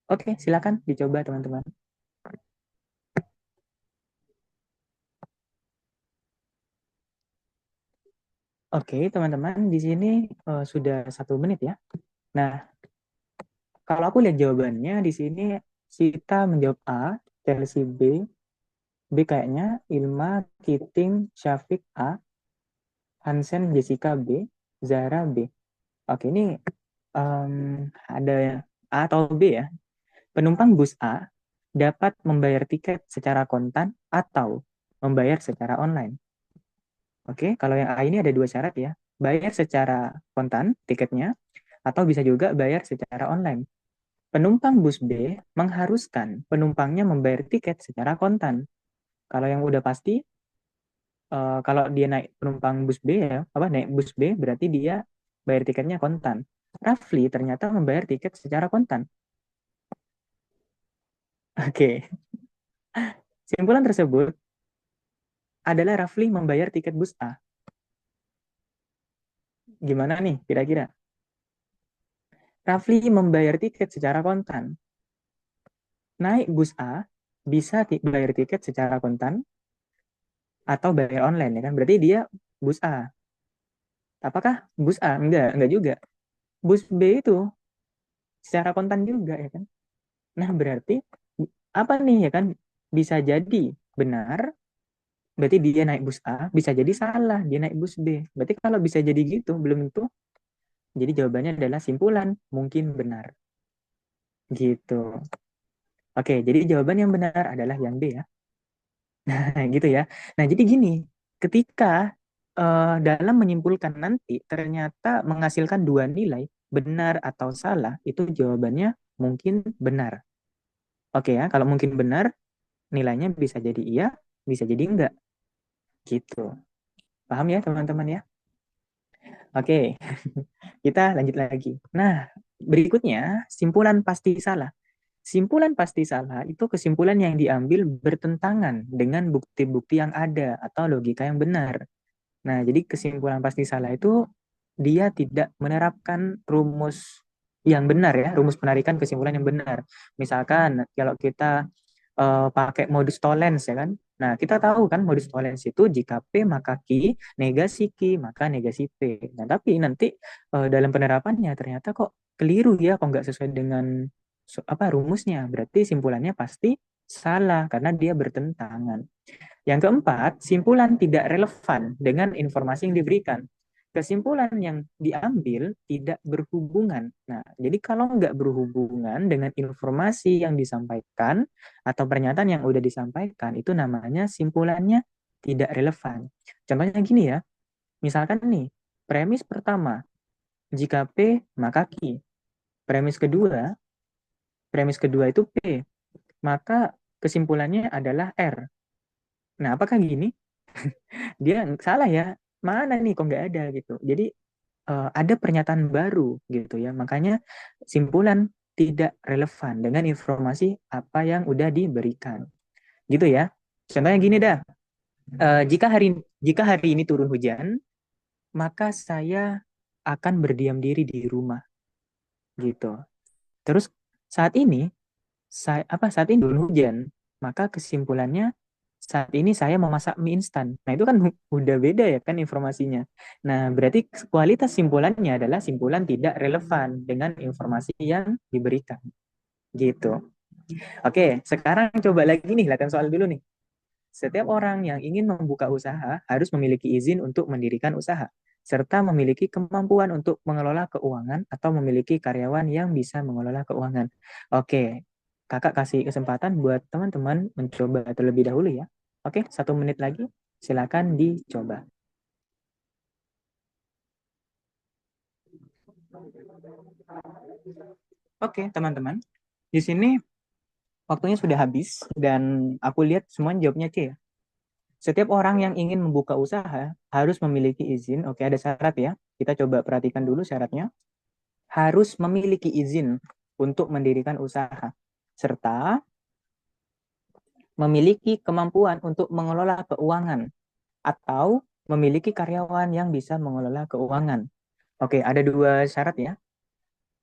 Oke, silakan dicoba teman-teman. Oke, teman-teman, di sini sudah 1 menit ya. Nah, kalau aku lihat jawabannya di sini, Sita menjawab A, Chelsea B, B kayaknya, Ilma, Kiting, Syafiq A, Hansen, Jessica B, Zara B. Oke, ini ada A atau B ya. Penumpang bus A dapat membayar tiket secara kontan atau membayar secara online. Oke, kalau yang A ini ada 2 syarat ya. Bayar secara kontan tiketnya atau bisa juga bayar secara online. Penumpang bus B mengharuskan penumpangnya membayar tiket secara kontan. Kalau yang udah pasti, kalau dia naik penumpang bus B ya, apa naik bus B berarti dia bayar tiketnya kontan. Rafli ternyata membayar tiket secara kontan. Oke, simpulan tersebut adalah Rafli membayar tiket bus A. Gimana nih kira-kira? Rafli membayar tiket secara kontan. Naik bus A bisa bayar tiket secara kontan atau bayar online ya kan? Berarti dia bus A. Apakah bus A? Enggak juga. Bus B itu secara kontan juga ya kan? Nah, berarti apa nih ya kan? Bisa jadi benar, berarti dia naik bus A, bisa jadi salah, dia naik bus B. Berarti kalau bisa jadi gitu, belum tentu. Jadi jawabannya adalah simpulan, mungkin benar. Gitu. Oke, jadi jawaban yang benar adalah yang B ya. Nah, gitu ya. Nah, jadi gini, ketika dalam menyimpulkan nanti ternyata menghasilkan 2 nilai, benar atau salah, itu jawabannya mungkin benar. Oke ya, kalau mungkin benar, nilainya bisa jadi iya, bisa jadi enggak. Gitu. Paham ya teman-teman ya? Oke, kita lanjut lagi. Nah, berikutnya simpulan pasti salah. Simpulan pasti salah itu kesimpulan yang diambil bertentangan dengan bukti-bukti yang ada atau logika yang benar. Nah, jadi kesimpulan pasti salah itu dia tidak menerapkan rumus yang benar ya, rumus penarikan kesimpulan yang benar. Misalkan kalau kita pakai modus tollens ya kan. Nah, kita tahu kan modus tollens itu jika P maka Q, negasi Q maka negasi P. Nah, tapi nanti dalam penerapannya ternyata kok keliru ya, kok nggak sesuai dengan rumusnya. Berarti simpulannya pasti salah karena dia bertentangan. Yang keempat, simpulan tidak relevan dengan informasi yang diberikan. Kesimpulan yang diambil tidak berhubungan. Nah, jadi kalau nggak berhubungan dengan informasi yang disampaikan atau pernyataan yang udah disampaikan, itu namanya simpulannya tidak relevan. Contohnya gini ya, misalkan nih, jika P maka Q. Premis kedua itu P, maka kesimpulannya adalah R. Nah, apakah gini? Dia salah ya, mana nih kok nggak ada gitu. Jadi ada pernyataan baru gitu ya, makanya simpulan tidak relevan dengan informasi apa yang udah diberikan gitu ya. Contohnya gini dah, jika hari ini turun hujan maka saya akan berdiam diri di rumah gitu. Terus saat ini turun hujan, maka kesimpulannya saat ini saya memasak mie instan. Nah, itu kan udah beda ya kan informasinya. Nah, berarti kualitas simpulannya adalah simpulan tidak relevan dengan informasi yang diberikan. Gitu. Oke, sekarang coba lagi nih, latihan soal dulu nih. Setiap orang yang ingin membuka usaha harus memiliki izin untuk mendirikan usaha, serta memiliki kemampuan untuk mengelola keuangan atau memiliki karyawan yang bisa mengelola keuangan. Oke, kakak kasih kesempatan buat teman-teman mencoba terlebih dahulu ya. Oke, 1 menit lagi, silakan dicoba. Oke, teman-teman, di sini waktunya sudah habis dan aku lihat semuanya jawabnya C ya. Setiap orang yang ingin membuka usaha harus memiliki izin. Oke, ada syarat ya. Kita coba perhatikan dulu syaratnya. Harus memiliki izin untuk mendirikan usaha, serta memiliki kemampuan untuk mengelola keuangan atau memiliki karyawan yang bisa mengelola keuangan. Oke, ada 2 syarat ya.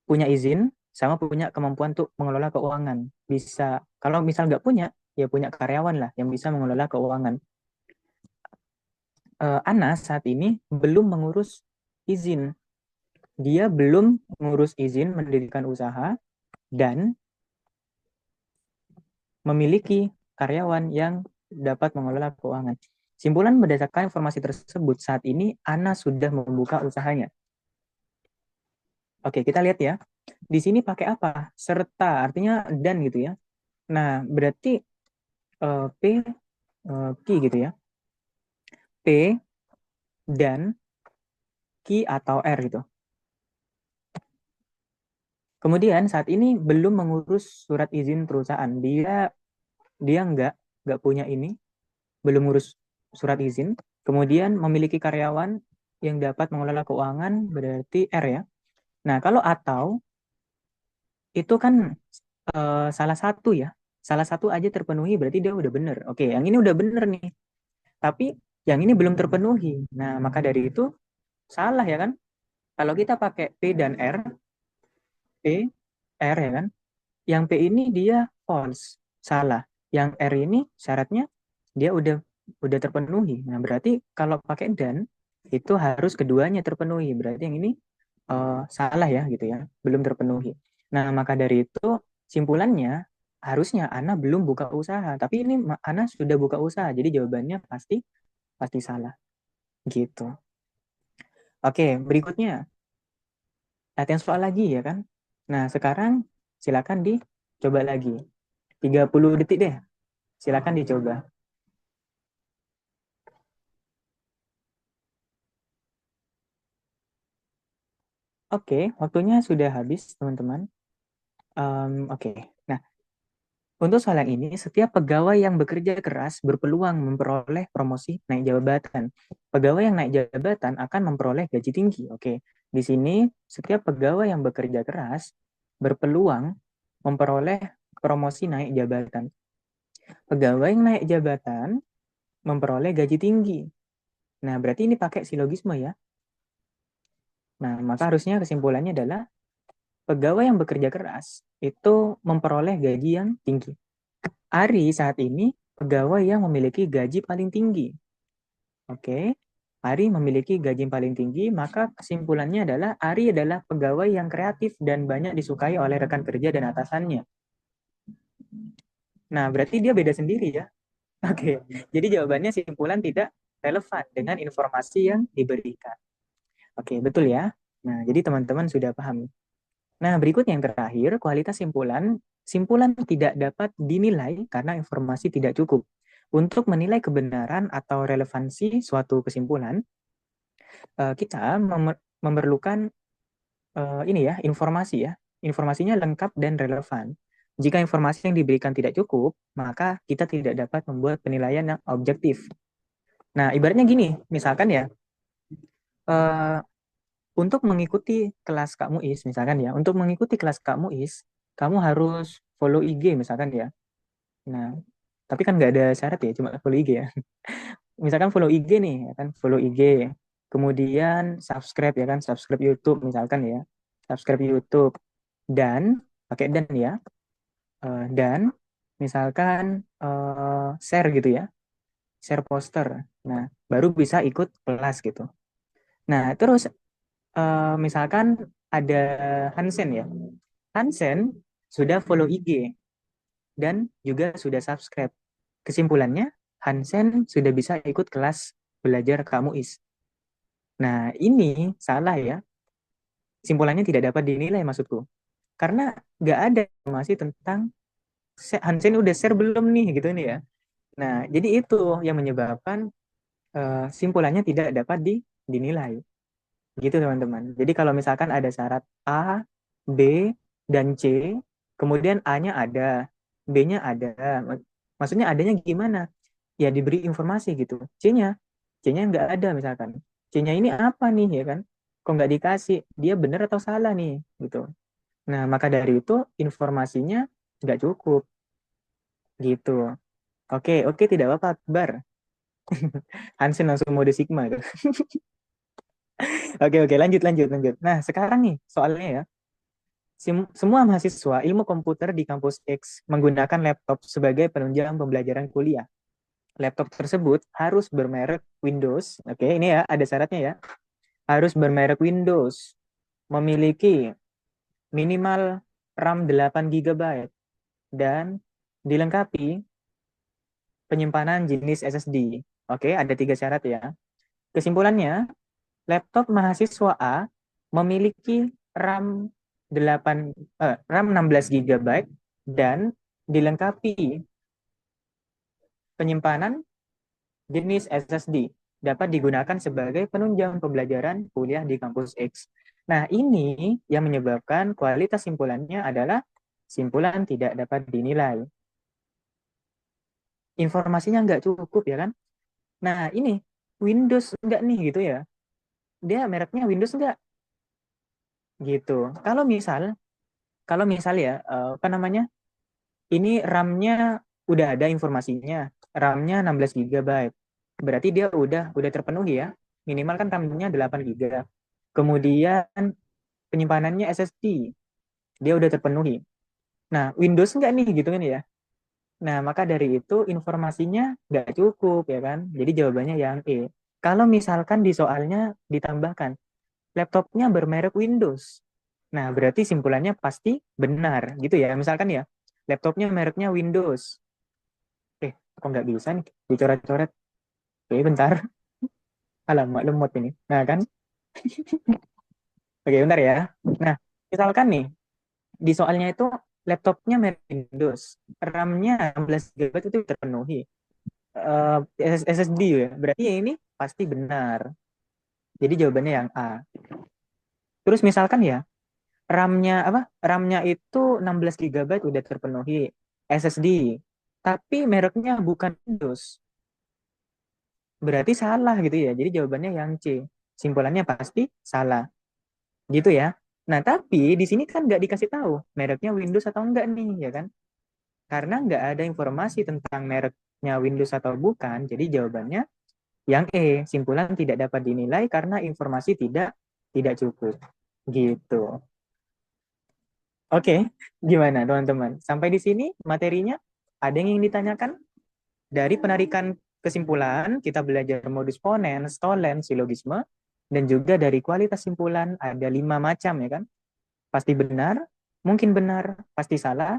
Punya izin sama punya kemampuan untuk mengelola keuangan. Bisa, kalau misal nggak punya, ya punya karyawan lah yang bisa mengelola keuangan. Anas saat ini belum mengurus izin. Dia belum mengurus izin mendirikan usaha dan memiliki karyawan yang dapat mengelola keuangan. Simpulan berdasarkan informasi tersebut, saat ini Ana sudah membuka usahanya. Oke, kita lihat ya. Di sini pakai apa? Serta, artinya dan gitu ya. Nah, berarti P, Q gitu ya. P dan Q atau R gitu. Kemudian saat ini belum mengurus surat izin perusahaan. Dia nggak punya ini, belum ngurus surat izin, kemudian memiliki karyawan yang dapat mengelola keuangan berarti R ya. Nah, kalau atau itu kan salah satu ya. Salah satu aja terpenuhi berarti dia udah bener. Oke, yang ini udah bener nih. Tapi yang ini belum terpenuhi. Nah, maka dari itu salah ya kan? Kalau kita pakai P dan R, P, R ya kan? Yang P ini dia false, salah. Yang R ini syaratnya dia udah terpenuhi. Nah, berarti kalau pakai dan itu harus keduanya terpenuhi. Berarti yang ini salah ya gitu ya, belum terpenuhi. Nah, maka dari itu simpulannya harusnya Ana belum buka usaha, tapi ini Ana sudah buka usaha. Jadi jawabannya pasti pasti salah gitu. Oke, berikutnya latihan soal lagi ya kan. Nah, sekarang silakan dicoba lagi. 30 detik deh. Silakan dicoba. Oke, waktunya sudah habis, teman-teman. Oke. Nah, Untuk soal yang ini, setiap pegawai yang bekerja keras berpeluang memperoleh promosi naik jabatan. Pegawai yang naik jabatan akan memperoleh gaji tinggi. Oke, di sini setiap pegawai yang bekerja keras berpeluang memperoleh promosi naik jabatan. Pegawai yang naik jabatan memperoleh gaji tinggi. Nah, berarti ini pakai silogisme ya. Nah, maka harusnya kesimpulannya adalah pegawai yang bekerja keras itu memperoleh gaji yang tinggi. Ari saat ini pegawai yang memiliki gaji paling tinggi. Oke, Ari memiliki gaji paling tinggi, maka kesimpulannya adalah Ari adalah pegawai yang kreatif dan banyak disukai oleh rekan kerja dan atasannya. Nah, berarti dia beda sendiri ya. Oke, jadi jawabannya simpulan tidak relevan dengan informasi yang diberikan. Oke, betul ya. Nah, jadi teman-teman sudah paham. Nah, berikut yang terakhir, kualitas simpulan. Simpulan tidak dapat dinilai karena informasi tidak cukup. Untuk menilai kebenaran atau relevansi suatu kesimpulan, kita memerlukan ini ya, informasi ya. Informasinya lengkap dan relevan. Jika informasi yang diberikan tidak cukup, maka kita tidak dapat membuat penilaian yang objektif. Nah, ibaratnya gini, misalkan ya, eh, untuk mengikuti kelas Kak Muiz, misalkan ya, untuk mengikuti kelas Kak Muiz, kamu harus follow IG misalkan ya. Nah, tapi kan nggak ada syarat ya, cuma follow IG ya. Misalkan follow IG nih, ya kan, follow IG. Kemudian subscribe ya kan, subscribe YouTube misalkan ya. Subscribe YouTube dan pakai dan ya. Dan misalkan share gitu ya, share poster. Nah, baru bisa ikut kelas gitu. Nah, terus misalkan ada Hansen ya. Hansen sudah follow IG dan juga sudah subscribe. Kesimpulannya, Hansen sudah bisa ikut kelas belajar Kamu Is. Nah, ini salah ya. Simpulannya tidak dapat dinilai maksudku. Karena nggak ada informasi tentang Hansen udah share belum nih gitu nih ya. Nah, jadi itu yang menyebabkan simpulannya tidak dapat dinilai. Gitu teman-teman. Jadi kalau misalkan ada syarat A, B, dan C, kemudian A-nya ada, B-nya ada. Maksudnya adanya gimana? Ya diberi informasi gitu. C-nya nggak ada misalkan. C-nya ini apa nih ya kan? Kok nggak dikasih? Dia benar atau salah nih gitu. Nah maka dari itu informasinya nggak cukup gitu. Oke, tidak apa-apa, Akbar. Hansen langsung mode Sigma tuh. Oke, lanjut. Nah sekarang nih soalnya ya. Semua mahasiswa ilmu komputer di kampus X menggunakan laptop sebagai penunjang pembelajaran kuliah. Laptop tersebut harus bermerek Windows. Oke, ini ya ada syaratnya ya. Harus bermerek Windows, memiliki minimal RAM 8 GB dan dilengkapi penyimpanan jenis SSD. Oke, ada 3 syarat ya. Kesimpulannya, laptop mahasiswa A memiliki RAM 16 GB dan dilengkapi penyimpanan jenis SSD dapat digunakan sebagai penunjang pembelajaran kuliah di kampus X. Nah, ini yang menyebabkan kualitas simpulannya adalah simpulan tidak dapat dinilai. Informasinya nggak cukup ya kan? Nah, ini Windows enggak nih gitu ya. Dia mereknya Windows enggak gitu. Kalau misal ya apa namanya? Ini RAM-nya udah ada informasinya. RAM-nya 16 GB. Berarti dia udah terpenuhi ya. Minimal kan RAM-nya 8 GB. Kemudian penyimpanannya SSD. Dia udah terpenuhi. Nah, Windows enggak nih gitu kan ya. Nah, maka dari itu informasinya nggak cukup ya kan. Jadi jawabannya yang E. Kalau misalkan di soalnya ditambahkan laptopnya bermerek Windows. Nah, berarti simpulannya pasti benar gitu ya. Misalkan ya, laptopnya mereknya Windows. Kok nggak bisa nih dicoret-coret? Oke, bentar. Alamak, lemot ini. Nah, kan? Oke, bentar ya. Nah, misalkan nih, di soalnya itu laptopnya merek Windows. RAM-nya 16 GB itu terpenuhi. SSD ya. Berarti ini pasti benar. Jadi jawabannya yang A. Terus misalkan ya, RAM-nya apa? RAM-nya itu 16 GB udah terpenuhi. SSD. Tapi mereknya bukan Windows. Berarti salah gitu ya. Jadi jawabannya yang C. Simpulannya pasti salah. Gitu ya. Nah, tapi di sini kan nggak dikasih tahu mereknya Windows atau enggak nih, ya kan? Karena nggak ada informasi tentang mereknya Windows atau bukan, jadi jawabannya yang E. Simpulan tidak dapat dinilai karena informasi tidak cukup. Gitu. Oke, gimana teman-teman? Sampai di sini materinya ada yang ingin ditanyakan? Dari penarikan kesimpulan, kita belajar modus ponens, tolen, silogisme, dan juga dari kualitas simpulan ada 5 macam ya kan? Pasti benar, mungkin benar, pasti salah,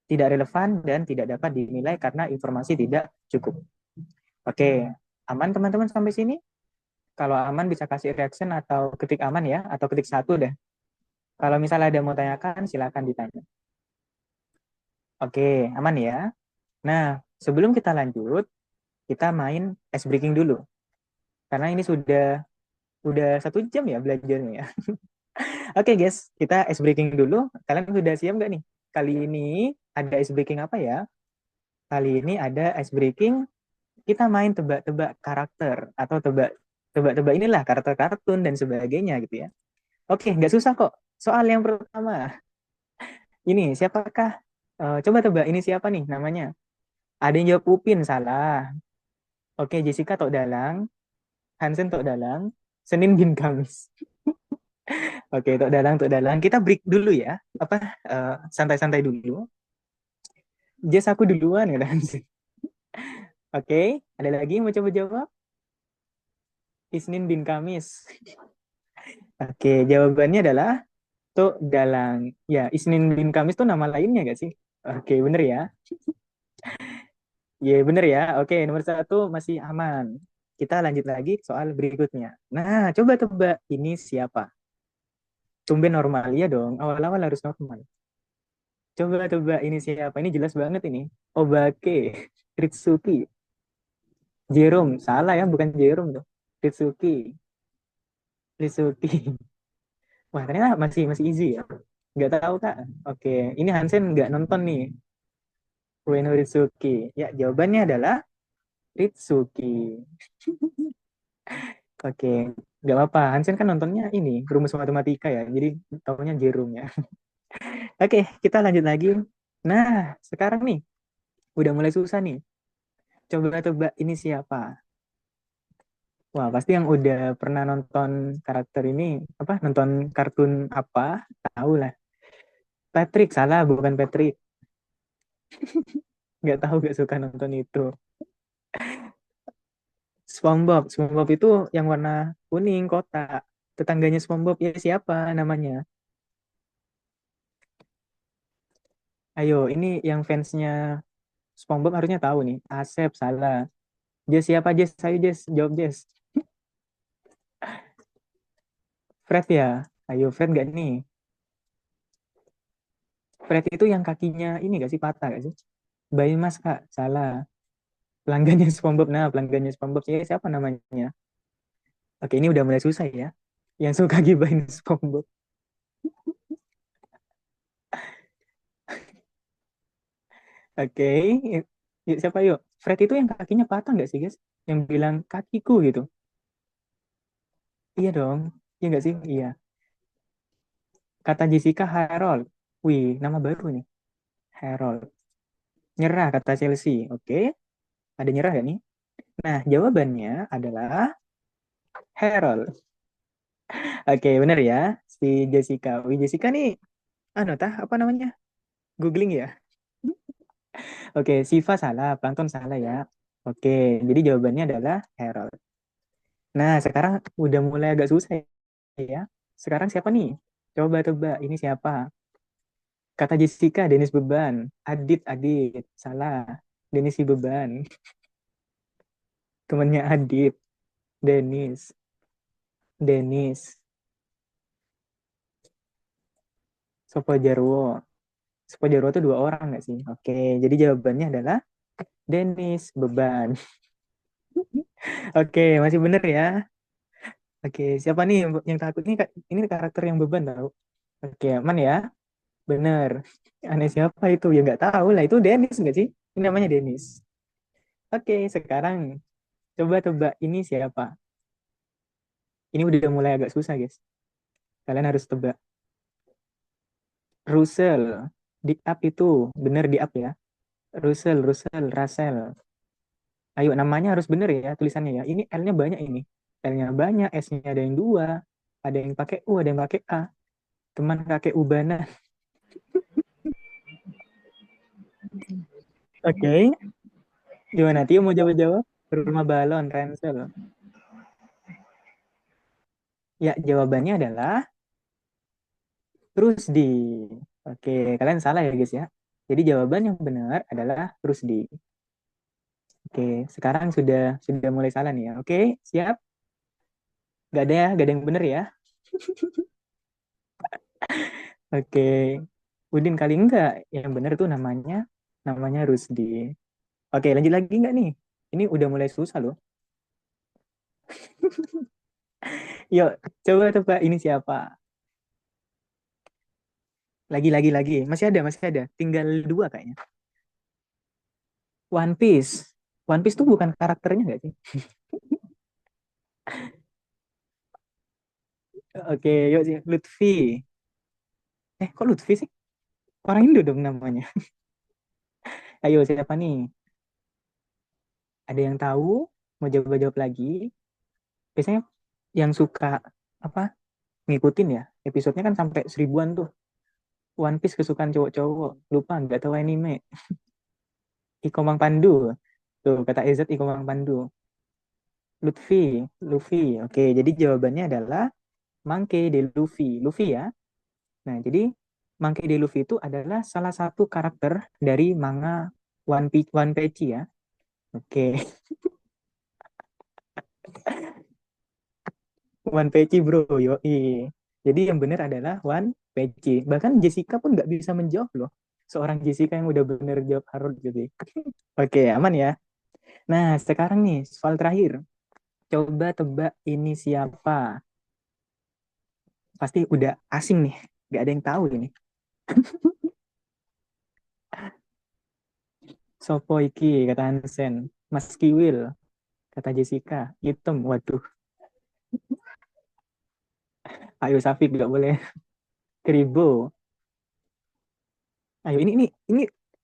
tidak relevan, dan tidak dapat dinilai karena informasi tidak cukup. Oke, aman teman-teman sampai sini? Kalau aman bisa kasih reaction atau ketik aman ya, atau ketik satu deh. Kalau misalnya ada mau tanyakan, silakan ditanya. Oke, aman ya. Nah, sebelum kita lanjut, kita main ice breaking dulu. Karena ini udah 1 jam ya belajarnya ya. Oke guys, kita ice breaking dulu. Kalian sudah siap nggak nih? Kali ini ada ice breaking apa ya? Kali ini ada ice breaking, kita main tebak-tebak karakter atau tebak-tebak inilah karakter kartun dan sebagainya gitu ya. Oke, nggak susah kok. Soal yang pertama, ini siapakah? Coba tebak ini siapa nih namanya? Ada yang jawab Upin, salah. Oke, Jessica Tok Dalang, Hansen Tok Dalang, Senin Bin Kamis. Oke, Tok Dalang. Kita break dulu ya. Apa? Santai-santai dulu. Jess aku duluan ya Hansen. Oke, ada lagi yang mau coba jawab? Isnin Bin Kamis. Oke, jawabannya adalah Tok Dalang. Ya, Isnin Bin Kamis tuh nama lainnya gak sih? Oke, bener ya. Iya, bener ya. Oke, nomor 1 masih aman. Kita lanjut lagi soal berikutnya. Nah, coba tebak ini siapa? Tumben normal, ya dong. Awal-awal harus normal. Coba tebak ini siapa? Ini jelas banget ini. Obake, Ritsuki, Jerome. Salah ya, bukan Jerome tuh. Ritsuki, Ritsuki. Wah, ternyata masih masih easy ya. Nggak tahu, Kak. Oke, ini Hansen nggak nonton nih. Ueno Ritsuki. Ya, jawabannya adalah Ritsuki. Oke, nggak apa-apa. Hansen kan nontonnya ini, rumus matematika ya. Jadi tahunya Jerome ya. Oke, kita lanjut lagi. Nah, sekarang nih, udah mulai susah nih. Coba tebak ini siapa? Wah, pasti yang udah pernah nonton karakter ini, apa, nonton kartun apa, tahu lah. Patrick, salah, bukan Patrick. Nggak tahu, nggak suka nonton itu. SpongeBob, SpongeBob itu yang warna kuning, kotak. Tetangganya SpongeBob, ya siapa namanya? Ayo, ini yang fansnya SpongeBob harusnya tahu nih. Asep, salah. Jess siapa Jess? Ayo Jess, jawab Jess. Fred ya? Ayo Fred gak nih? Fred itu yang kakinya ini gak sih, patah gak sih? Baymas Kak, salah. Pelanggannya SpongeBob. Nah, pelanggannya SpongeBob siapa namanya? Oke, ini udah mulai susah ya. Yang suka gibahin SpongeBob. Oke, yuk, siapa yuk? Fred itu yang kakinya patah nggak sih, guys? Yang bilang kakiku gitu. Iya dong. Iya nggak sih? Iya. Kata Jessica Harold. Wih, nama baru nih. Harold. Nyerah kata Chelsea. Oke, ada nyerah gak nih? Nah, jawabannya adalah Harold. Oke, bener ya. Si Jessica. Wih, Jessica nih, apa namanya? Googling ya. Oke, Siva salah, Plankton salah ya. Oke, jadi jawabannya adalah Harold. Nah, sekarang udah mulai agak susah ya. Sekarang siapa nih? Coba tebak, ini siapa? Kata Jessica, Dennis Beban. Adit. Salah. Dennis si Beban. Temennya Adit. Dennis. Dennis. Sopo Jarwo. Sopo Jarwo itu 2 orang nggak sih? Oke, jadi jawabannya adalah Dennis Beban. Oke, masih bener ya. Oke, siapa nih yang takut ini? Ini karakter yang beban tahu. Oke, aman ya. Bener. Aneh siapa itu? Ya nggak tahu lah. Itu Dennis nggak sih? Ini namanya Dennis. Oke, sekarang coba tebak ini siapa? Ini udah mulai agak susah, guys. Kalian harus tebak. Russell. Di up itu. Bener di up ya. Russell. Ayo, namanya harus bener ya tulisannya ya. Ini L-nya banyak ini. L-nya banyak, S-nya ada yang dua. Ada yang pakai U, ada yang pakai A. Teman kakek Ubana. Oke. Gimana? Tio mau jawab-jawab? Rumah balon, Ransel. Ya, jawabannya adalah Rusdi. Oke, kalian salah ya guys ya. Jadi jawaban yang benar adalah Rusdi. Oke, sekarang sudah mulai salah nih ya. Oke, siap? Gak ada ya, gak ada yang benar ya. Oke, Udin kali enggak. Yang benar tuh namanya Rusdi. Oke, lanjut lagi enggak nih? Ini udah mulai susah loh. Yuk, coba tebak ini siapa? Lagi. Masih ada. Tinggal dua kayaknya. One Piece. One Piece tuh bukan karakternya nggak sih? Oke, yuk sih. Lutfi. Kok Lutfi sih? Orang Indo dong namanya. Ayo, siapa nih? Ada yang tahu? Mau jawab-jawab lagi? Biasanya yang suka apa ngikutin ya episodenya kan sampai seribuan tuh. One Piece kesukaan cowok-cowok. Lupa nggak tahu anime. Ikomang Pandu. Tuh kata Ezet Ikomang Pandu. Luffy. Oke, jadi jawabannya adalah Monkey D. Luffy. Luffy ya. Nah, jadi Monkey D. Luffy itu adalah salah satu karakter dari manga One Piece ya. Oke, One Piece bro, yoi. Jadi yang benar adalah One Piece. Bahkan Jessica pun nggak bisa menjawab loh. Seorang Jessica yang udah bener jawab Harold gitu. Oke, aman ya. Nah, sekarang nih soal terakhir. Coba tebak ini siapa? Pasti udah asing nih. Gak ada yang tahu ini. Sopo iki, kata Hansen. Mas Kiwil, kata Jessica. Hitam, waduh. Ayo Safik, gak boleh. Kribo. Ayo, ini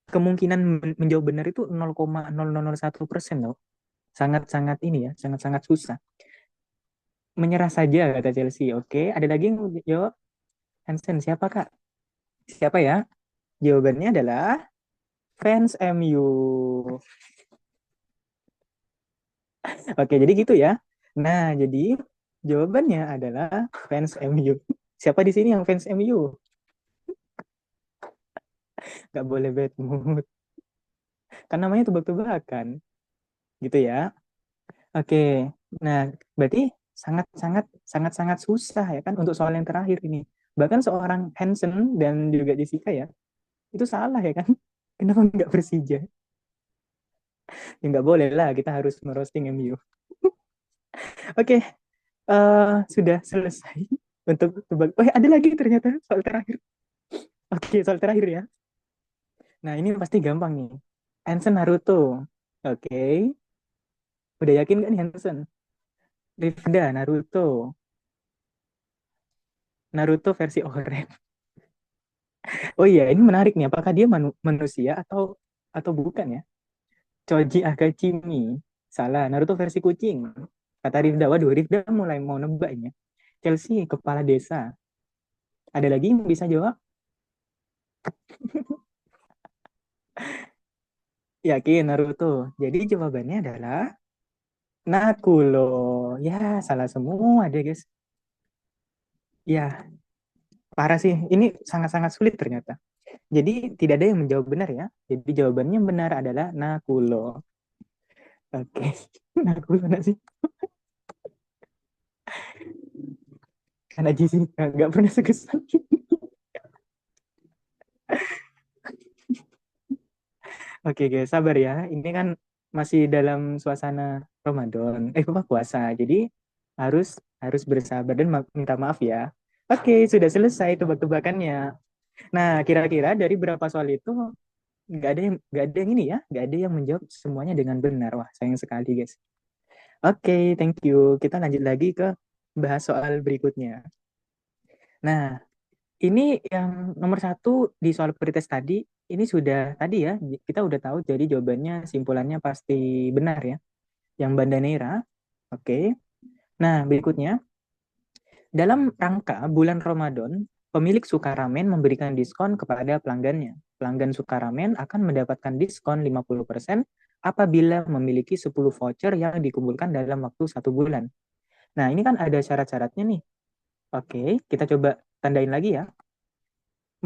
kemungkinan menjawab benar itu 0,0001% loh. Sangat-sangat ini ya, sangat-sangat susah. Menyerah saja, kata Chelsea. Oke, ada lagi yang jawab? Hansen, siapa kak? Siapa ya? Jawabannya adalah fans MU. Oke, jadi gitu ya. Nah, jadi jawabannya adalah fans MU. Siapa di sini yang fans MU? Gak boleh bad mood. Kan namanya tebak-tebakan. Gitu ya. Oke. Nah, berarti sangat-sangat susah ya kan untuk soal yang terakhir ini. Bahkan seorang Hansen dan juga Jessica ya, itu salah ya kan? Kenapa nggak Persija? Ya nggak boleh lah, kita harus merosting MU. Oke, sudah selesai untuk tebak. Oh, ya, ada lagi ternyata soal terakhir. Oke, soal terakhir ya. Nah, ini pasti gampang nih. Hansen Naruto. Oke, udah yakin kan nih Hansen? Rifda Naruto. Naruto versi orange. Oh iya, ini menarik nih. Apakah dia manusia atau bukan ya? Choji Akachimi. Salah, Naruto versi kucing. Kata Rifda. Waduh, Rifda mulai mau nebaknya. Chelsea, kepala desa. Ada lagi yang bisa jawab? Yakin, Naruto. Jadi jawabannya adalah Nakulo. Ya, salah semua deh, guys. Ya, parah sih. Ini sangat-sangat sulit ternyata. Jadi tidak ada yang menjawab benar ya. Jadi jawabannya yang benar adalah Nakulo. Oke, Nakulo sih. Karena sih nggak pernah sekesal. Oke guys, sabar ya. Ini kan masih dalam suasana Ramadan, apa puasa. Jadi harus harus bersabar dan minta maaf ya. Oke, sudah selesai tebak-tebakannya. Nah, kira-kira dari berapa soal itu nggak ada yang ini ya, nggak ada yang menjawab semuanya dengan benar. Wah, sayang sekali, guys. Oke, thank you. Kita lanjut lagi ke bahas soal berikutnya. Nah, ini yang nomor satu di soal pretest tadi, ini sudah tadi ya, kita udah tahu jadi jawabannya simpulannya pasti benar ya, yang Banda Neira. Oke. Nah, berikutnya, dalam rangka bulan Ramadan, pemilik suka ramen memberikan diskon kepada pelanggannya. Pelanggan suka ramen akan mendapatkan diskon 50% apabila memiliki 10 voucher yang dikumpulkan dalam waktu 1 bulan. Nah, ini kan ada syarat-syaratnya nih. Oke, kita coba tandain lagi ya.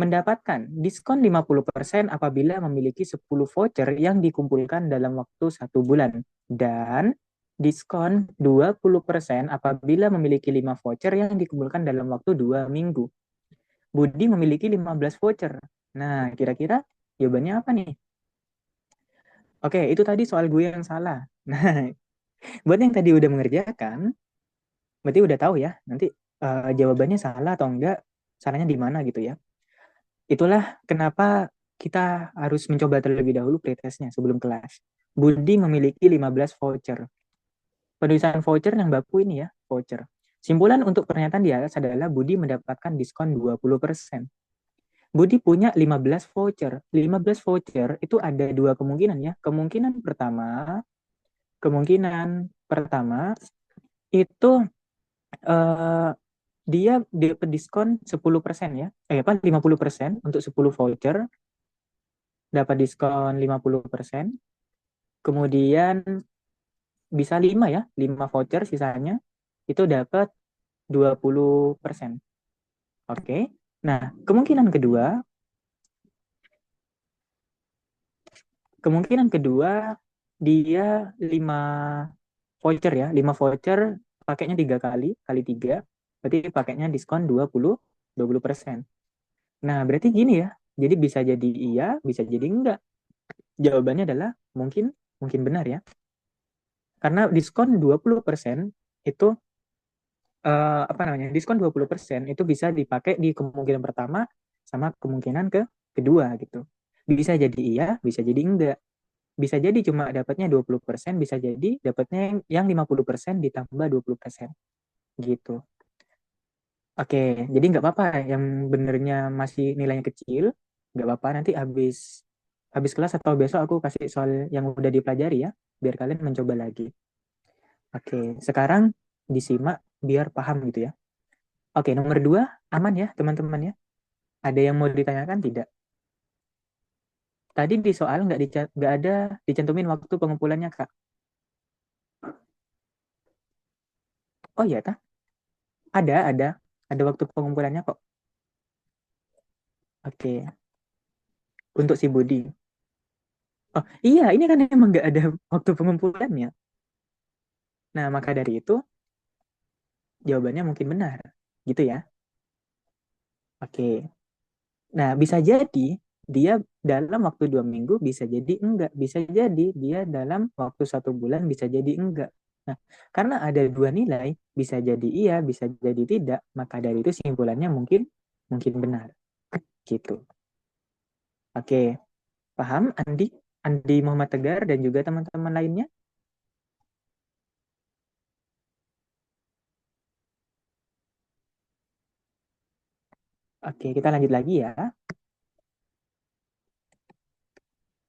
Mendapatkan diskon 50% apabila memiliki 10 voucher yang dikumpulkan dalam waktu 1 bulan. Dan diskon 20% apabila memiliki 5 voucher yang dikumpulkan dalam waktu 2 minggu. Budi memiliki 15 voucher. Nah, kira-kira jawabannya apa nih? Oke, itu tadi soal gue yang salah. Nah, buat yang tadi udah mengerjakan, berarti udah tahu ya, nanti jawabannya salah atau enggak, salahnya di mana gitu ya. Itulah kenapa kita harus mencoba terlebih dahulu pretestnya sebelum kelas. Budi memiliki 15 voucher. Penulisan voucher yang baku ini ya, voucher. Simpulan untuk pernyataan di atas adalah Budi mendapatkan diskon 20%. Budi punya 15 voucher. 15 voucher itu ada dua kemungkinan ya. Kemungkinan pertama itu eh, dia dapat diskon 10% ya. Apa 50% untuk 10 voucher, dapat diskon 50%. Kemudian bisa 5 ya, 5 voucher sisanya itu dapat 20%. Oke. Nah, kemungkinan kedua dia 5 voucher ya, 5 voucher pakainya 3 kali, kali 3, berarti pakainya diskon 20%. Nah, berarti gini ya. Jadi bisa jadi iya, bisa jadi enggak. Jawabannya adalah mungkin mungkin benar ya. Karena diskon 20% itu apa namanya? Diskon 20% itu bisa dipakai di kemungkinan pertama sama kemungkinan kedua gitu. Bisa jadi iya, bisa jadi enggak. Bisa jadi cuma dapatnya 20%, bisa jadi dapatnya yang 50% ditambah 20% gitu. Oke, jadi nggak apa-apa yang benernya masih nilainya kecil, nggak apa-apa nanti habis habis kelas atau besok aku kasih soal yang udah dipelajari ya, biar kalian mencoba lagi. Oke, sekarang disimak biar paham gitu ya. Oke, nomor 2 aman ya teman-teman ya. Ada yang mau ditanyakan tidak? Tadi di soal nggak ada dicantumin waktu pengumpulannya Kak. Oh iya, tah? Ada waktu pengumpulannya kok. Oke, untuk si Budi. Oh iya, ini kan emang nggak ada waktu pengumpulannya. Nah, maka dari itu jawabannya mungkin benar. Gitu ya. Oke. Nah, bisa jadi dia dalam waktu 2 minggu, bisa jadi enggak. Bisa jadi dia dalam waktu 1 bulan, bisa jadi enggak. Nah, karena ada dua nilai, bisa jadi iya, bisa jadi tidak. Maka dari itu simpulannya mungkin mungkin benar. Gitu. Oke, paham Andi? Andi Muhammad Tegar dan juga teman-teman lainnya? Oke, kita lanjut lagi ya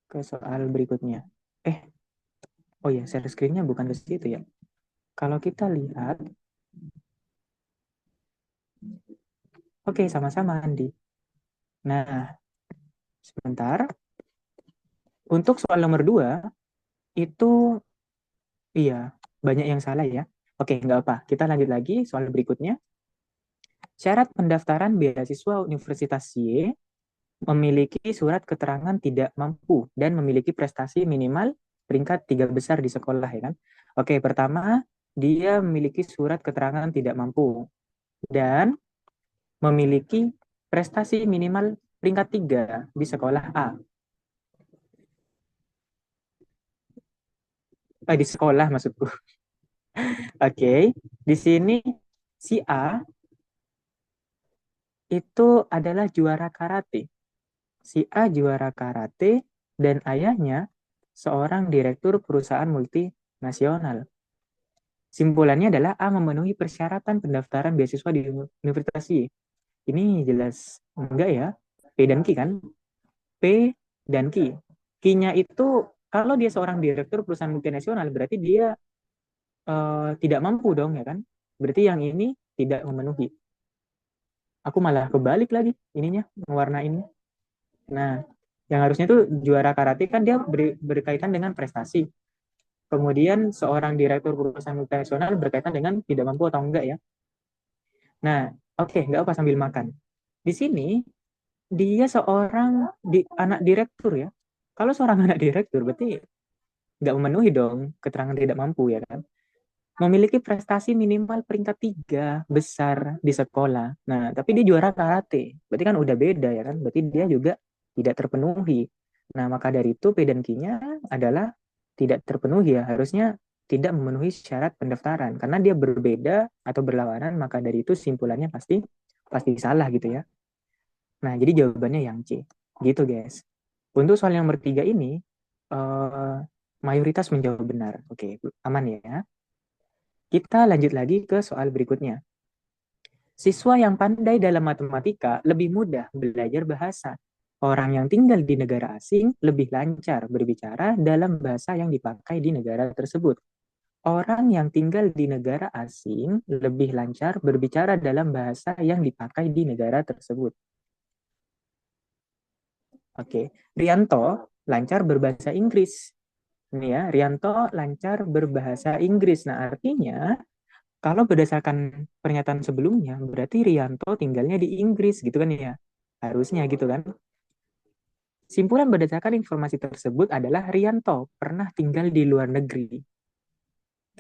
ke soal berikutnya. Eh, oh ya, share screen-nya bukan ke situ ya. Kalau kita lihat, oke, sama-sama Andi. Nah, sebentar. Untuk soal nomor 2, itu iya, banyak yang salah ya. Oke, nggak apa. Kita lanjut lagi soal berikutnya. Syarat pendaftaran beasiswa Universitas Y memiliki surat keterangan tidak mampu dan memiliki prestasi minimal peringkat 3 besar di sekolah ya kan. Oke, pertama dia memiliki surat keterangan tidak mampu dan memiliki prestasi minimal peringkat 3 di sekolah A. Di sekolah maksudku. Oke, di sini si A itu adalah juara karate. Si A juara karate dan ayahnya seorang direktur perusahaan multinasional. Simpulannya adalah A memenuhi persyaratan pendaftaran beasiswa di Universitas Y. Ini jelas enggak ya? P dan Q kan? P dan Q. Q-nya itu kalau dia seorang direktur perusahaan multinasional berarti dia tidak mampu dong ya kan? Berarti yang ini tidak memenuhi. Aku malah kebalik lagi ininya, mewarnainnya. Nah, yang harusnya tuh juara karate kan dia berkaitan dengan prestasi. Kemudian seorang direktur perusahaan multinasional berkaitan dengan tidak mampu atau enggak ya. Nah, oke, nggak apa sambil makan. Di sini dia seorang anak direktur ya. Kalau seorang anak direktur berarti nggak memenuhi dong keterangan tidak mampu ya kan. Memiliki prestasi minimal peringkat 3 besar di sekolah. Nah, tapi dia juara karate. Berarti kan udah beda ya kan. Berarti dia juga tidak terpenuhi. Nah, maka dari itu P dan Q-nya adalah tidak terpenuhi ya. Harusnya tidak memenuhi syarat pendaftaran. Karena dia berbeda atau berlawanan, maka dari itu simpulannya pasti salah gitu ya. Nah, jadi jawabannya yang C. Gitu guys. Untuk soal yang nomor 3 ini, mayoritas menjawab benar. Oke, aman ya. Kita lanjut lagi ke soal berikutnya. Siswa yang pandai dalam matematika lebih mudah belajar bahasa. Orang yang tinggal di negara asing lebih lancar berbicara dalam bahasa yang dipakai di negara tersebut. Orang yang tinggal di negara asing lebih lancar berbicara dalam bahasa yang dipakai di negara tersebut. Oke, Rianto lancar berbahasa Inggris. Ini ya, Rianto lancar berbahasa Inggris. Nah, artinya kalau berdasarkan pernyataan sebelumnya, berarti Rianto tinggalnya di Inggris gitu kan ya. Harusnya gitu kan. Simpulan berdasarkan informasi tersebut adalah Rianto pernah tinggal di luar negeri.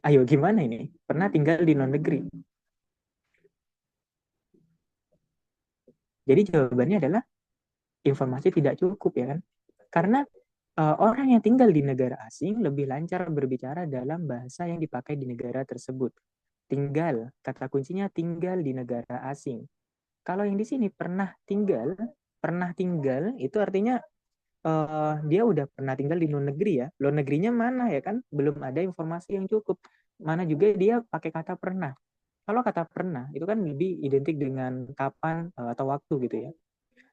Ayo gimana ini? Pernah tinggal di luar negeri. Jadi jawabannya adalah informasi tidak cukup ya kan. Karena orang yang tinggal di negara asing lebih lancar berbicara dalam bahasa yang dipakai di negara tersebut. Tinggal, kata kuncinya tinggal di negara asing. Kalau yang di sini pernah tinggal itu artinya dia udah pernah tinggal di luar negeri ya. Luar negerinya mana ya kan? Belum ada informasi yang cukup. Mana juga dia pakai kata pernah. Kalau kata pernah itu kan lebih identik dengan kapan atau waktu gitu ya.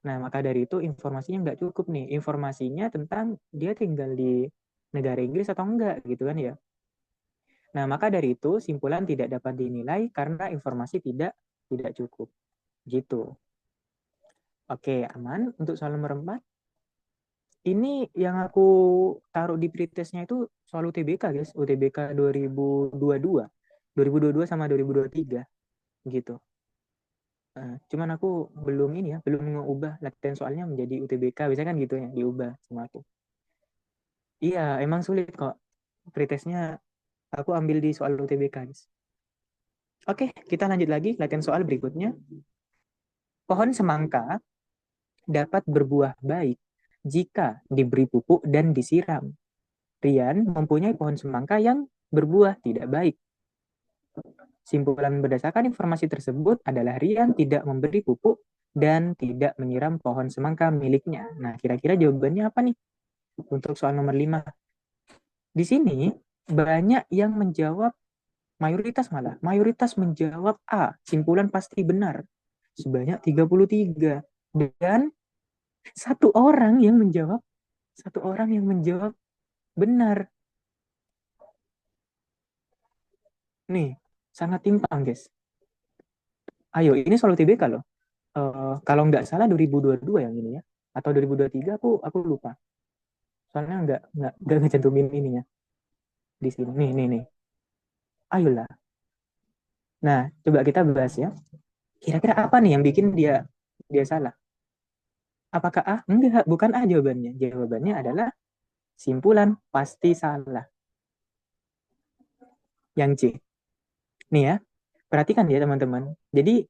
Nah, maka dari itu informasinya nggak cukup nih. Informasinya tentang dia tinggal di negara Inggris atau enggak gitu kan ya. Nah, maka dari itu simpulan tidak dapat dinilai karena informasi tidak cukup. Gitu. Oke, aman. Untuk soal nomor 4. Ini yang aku taruh di pretestnya itu soal UTBK, guys. UTBK 2022. 2022 sama 2023 gitu. Cuman aku belum ini ya, belum mengubah latihan soalnya menjadi UTBK. Biasanya kan gitu ya, diubah sama aku. Iya, emang sulit kok. Pretestnya aku ambil di soal UTBK, guys. Oke, kita lanjut lagi latihan soal berikutnya. Pohon semangka dapat berbuah baik jika diberi pupuk dan disiram. Rian mempunyai pohon semangka yang berbuah tidak baik. Simpulan berdasarkan informasi tersebut adalah Rian tidak memberi pupuk dan tidak menyiram pohon semangka miliknya. Nah, kira-kira jawabannya apa nih untuk soal nomor 5? Di sini banyak yang menjawab, mayoritas menjawab A, simpulan pasti benar. Sebanyak 33. Dan satu orang yang menjawab benar. Nih, sangat timpang, guys. Ayo, ini soal UTBK loh. Kalau nggak salah 2022 yang ini ya, atau 2023 aku lupa. Soalnya nggak ngecantumin ininya di sini. Nih. Ayolah. Nah, coba kita bahas ya. Kira-kira apa nih yang bikin dia salah? Apakah A? Enggak, bukan A jawabannya. Jawabannya adalah simpulan pasti salah. Yang C. Nih ya, perhatikan ya teman-teman. Jadi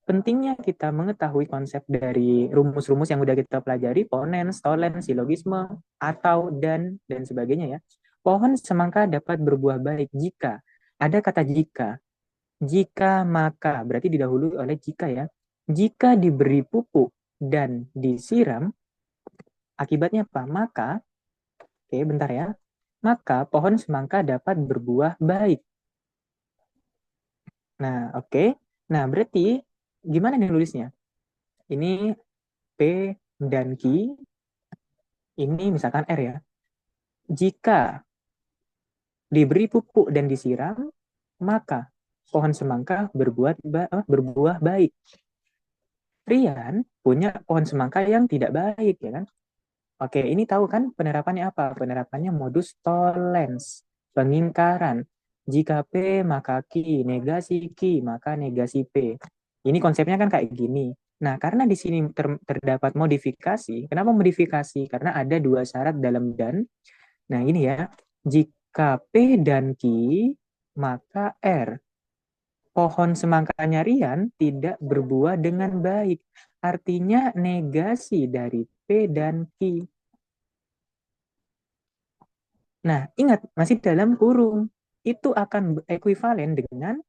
pentingnya kita mengetahui konsep dari rumus-rumus yang udah kita pelajari, ponens, tolens, silogisme, atau, dan sebagainya ya. Pohon semangka dapat berbuah baik jika ada kata jika. Jika maka, berarti didahului oleh jika ya. Jika diberi pupuk dan disiram, akibatnya apa? Maka, oke bentar ya, maka pohon semangka dapat berbuah baik. Nah, oke. Nah, berarti gimana nih nulisnya? Ini P dan Q, ini misalkan R ya. Jika diberi pupuk dan disiram, maka pohon semangka berbuah baik. Rian punya pohon semangka yang tidak baik, ya kan? Oke, ini tahu kan penerapannya apa? Penerapannya modus tollens, pengingkaran. Jika P maka Q, negasi Q maka negasi P. Ini konsepnya kan kayak gini. Nah, karena di sini terdapat modifikasi. Kenapa modifikasi? Karena ada dua syarat dalam dan. Nah, ini ya. Jika P dan Q, maka R. Pohon semangkanya Rian tidak berbuah dengan baik. Artinya negasi dari P dan Q. Nah, ingat, masih dalam kurung. Itu akan ekuivalen dengan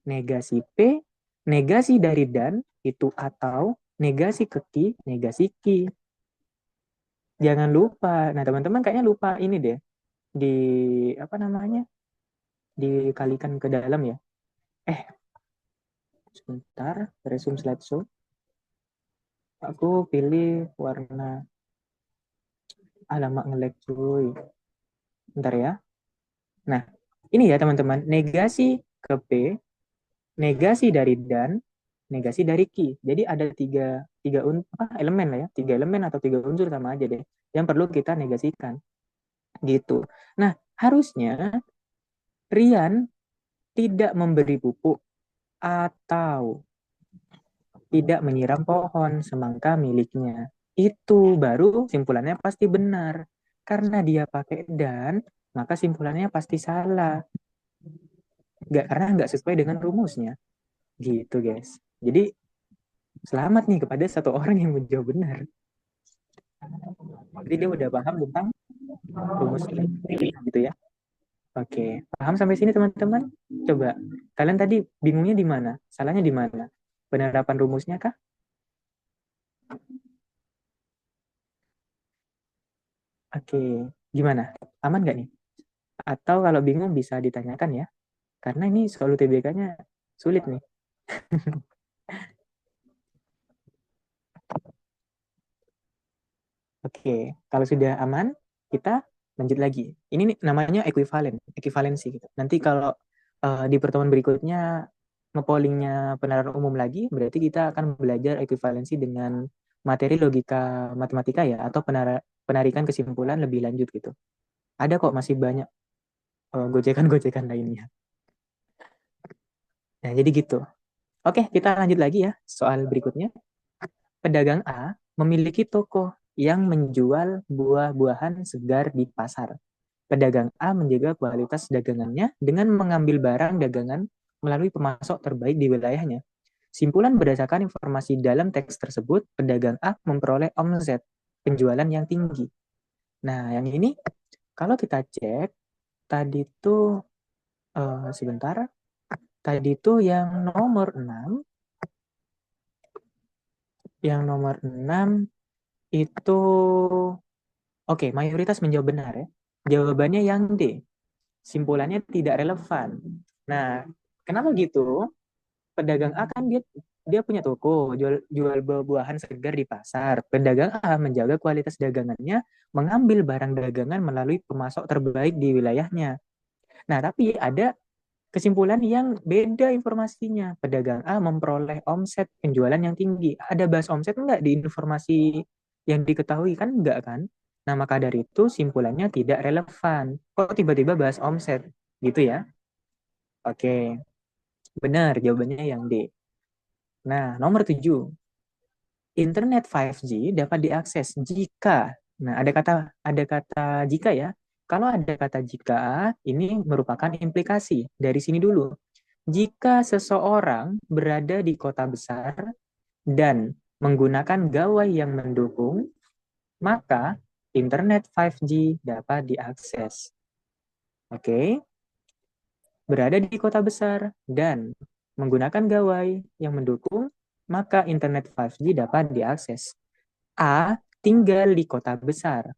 negasi P, negasi dari dan, itu atau negasi ke Q, negasi Q. Jangan lupa. Nah, teman-teman kayaknya lupa ini deh. Di, apa namanya, dikalikan ke dalam ya. Eh, sebentar, resume slideshow. Aku pilih warna, alamak nge-lag cuy. Bentar ya. Nah, ini ya teman-teman, negasi ke P, negasi dari dan, negasi dari ki. Jadi ada elemen lah ya, tiga elemen atau tiga unsur sama aja deh, yang perlu kita negasikan gitu. Nah, harusnya Rian tidak memberi pupuk atau tidak menyiram pohon semangka miliknya. Itu baru simpulannya pasti benar. Karena dia pakai dan, maka simpulannya pasti salah. Karena nggak sesuai dengan rumusnya. Gitu guys. Jadi selamat nih kepada satu orang yang menjawab benar. Jadi dia udah paham tentang rumus gitu ya. Oke, paham sampai sini teman-teman? Coba, kalian tadi bingungnya di mana? Salahnya di mana? Penerapan rumusnya kah? Oke, gimana? Aman nggak nih? Atau kalau bingung bisa ditanyakan ya, karena ini soal UTBK-nya sulit nih. Oke, kalau sudah aman, kita lanjut lagi. Ini nih, namanya equivalensi gitu. Nanti kalau di pertemuan berikutnya ngepollingnya penerapan umum lagi, berarti kita akan belajar equivalensi dengan materi logika matematika ya, atau penarikan kesimpulan lebih lanjut gitu. Ada kok masih banyak gojekan-gojekan lainnya. Nah, jadi gitu. Oke, kita lanjut lagi ya. Soal berikutnya. Pedagang A memiliki toko yang menjual buah-buahan segar di pasar. Pedagang A menjaga kualitas dagangannya dengan mengambil barang dagangan melalui pemasok terbaik di wilayahnya. Simpulan berdasarkan informasi dalam teks tersebut, pedagang A memperoleh omset penjualan yang tinggi. Nah, yang ini kalau kita cek tadi tuh sebentar, tadi tuh yang nomor 6 itu oke, mayoritas menjawab benar ya. Jawabannya yang D. Simpulannya tidak relevan. Nah, kenapa gitu? Pedagang A kan dia dia punya toko jual buah-buahan segar di pasar. Pedagang A menjaga kualitas dagangannya, mengambil barang dagangan melalui pemasok terbaik di wilayahnya. Nah, tapi ada kesimpulan yang beda informasinya. Pedagang A memperoleh omset penjualan yang tinggi. Ada bahas omset enggak di informasi yang diketahui kan enggak kan? Nah, maka dari itu simpulannya tidak relevan. Kok tiba-tiba bahas omset? Gitu ya. Oke, benar jawabannya yang D. Nah, nomor 7. Internet 5G dapat diakses jika, nah ada kata jika ya. Kalau ada kata jika, ini merupakan implikasi. Dari sini dulu. Jika seseorang berada di kota besar dan menggunakan gawai yang mendukung, maka internet 5G dapat diakses. Oke, berada di kota besar dan menggunakan gawai yang mendukung, maka internet 5G dapat diakses. A. Tinggal di kota besar.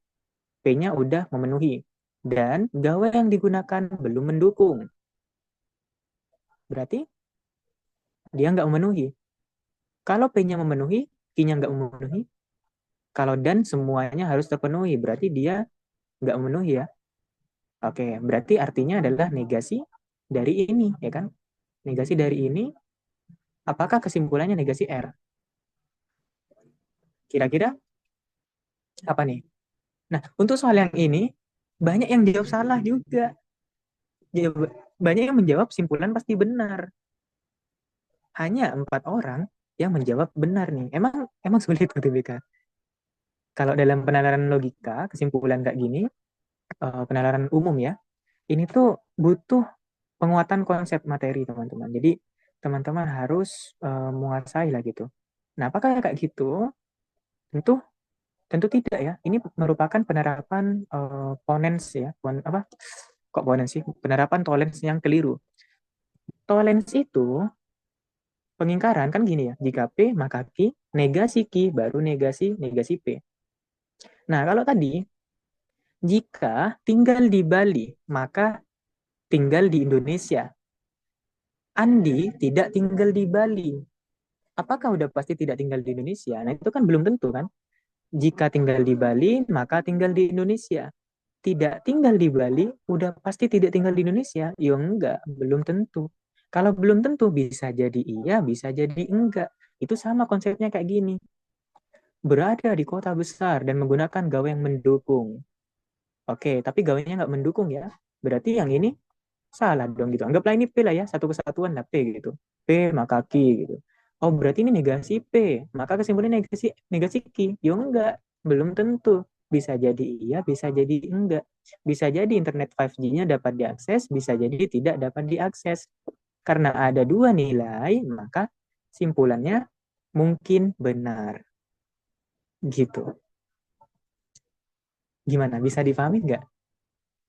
P-nya udah memenuhi. Dan gawai yang digunakan belum mendukung. Berarti dia nggak memenuhi. Kalau P-nya memenuhi, Q-nya nggak memenuhi. Kalau dan semuanya harus terpenuhi, berarti dia nggak memenuhi ya. Oke, berarti artinya adalah negasi dari ini, ya kan? Negasi dari ini, apakah kesimpulannya negasi R? Kira-kira apa nih? Nah, untuk soal yang ini, banyak yang jawab salah juga. Banyak yang menjawab simpulan pasti benar. Hanya 4 orang yang menjawab benar nih. Emang sulit UTBK. Kalau dalam penalaran logika, kesimpulan kayak gini, penalaran umum ya, ini tuh butuh penguatan konsep materi teman-teman. Jadi teman-teman harus menguasai lah gitu. Nah, apakah kayak gitu? Tentu tentu tidak ya. Ini merupakan penerapan ponens ya. Apa? Kok ponens sih? Penerapan tolerance yang keliru. Tolerance itu pengingkaran kan gini ya. Jika P maka Q, negasi Q baru negasi P. Nah, kalau tadi jika tinggal di Bali maka tinggal di Indonesia. Andi tidak tinggal di Bali. Apakah udah pasti tidak tinggal di Indonesia? Nah, itu kan belum tentu kan. Jika tinggal di Bali, maka tinggal di Indonesia. Tidak tinggal di Bali, udah pasti tidak tinggal di Indonesia? Ya enggak, belum tentu. Kalau belum tentu, bisa jadi iya, bisa jadi enggak. Itu sama konsepnya kayak gini. Berada di kota besar dan menggunakan gawe yang mendukung. Oke, tapi gawainya nggak mendukung ya. Berarti yang ini salah dong gitu. Anggaplah ini P lah ya, satu kesatuan lah P gitu. P maka Q gitu. Oh berarti ini negasi P, maka kesimpulannya negasi Q. Ya enggak, belum tentu. Bisa jadi iya, bisa jadi enggak. Bisa jadi internet 5G-nya dapat diakses, bisa jadi tidak dapat diakses. Karena ada dua nilai, maka simpulannya mungkin benar. Gitu. Gimana? Bisa dipahami nggak?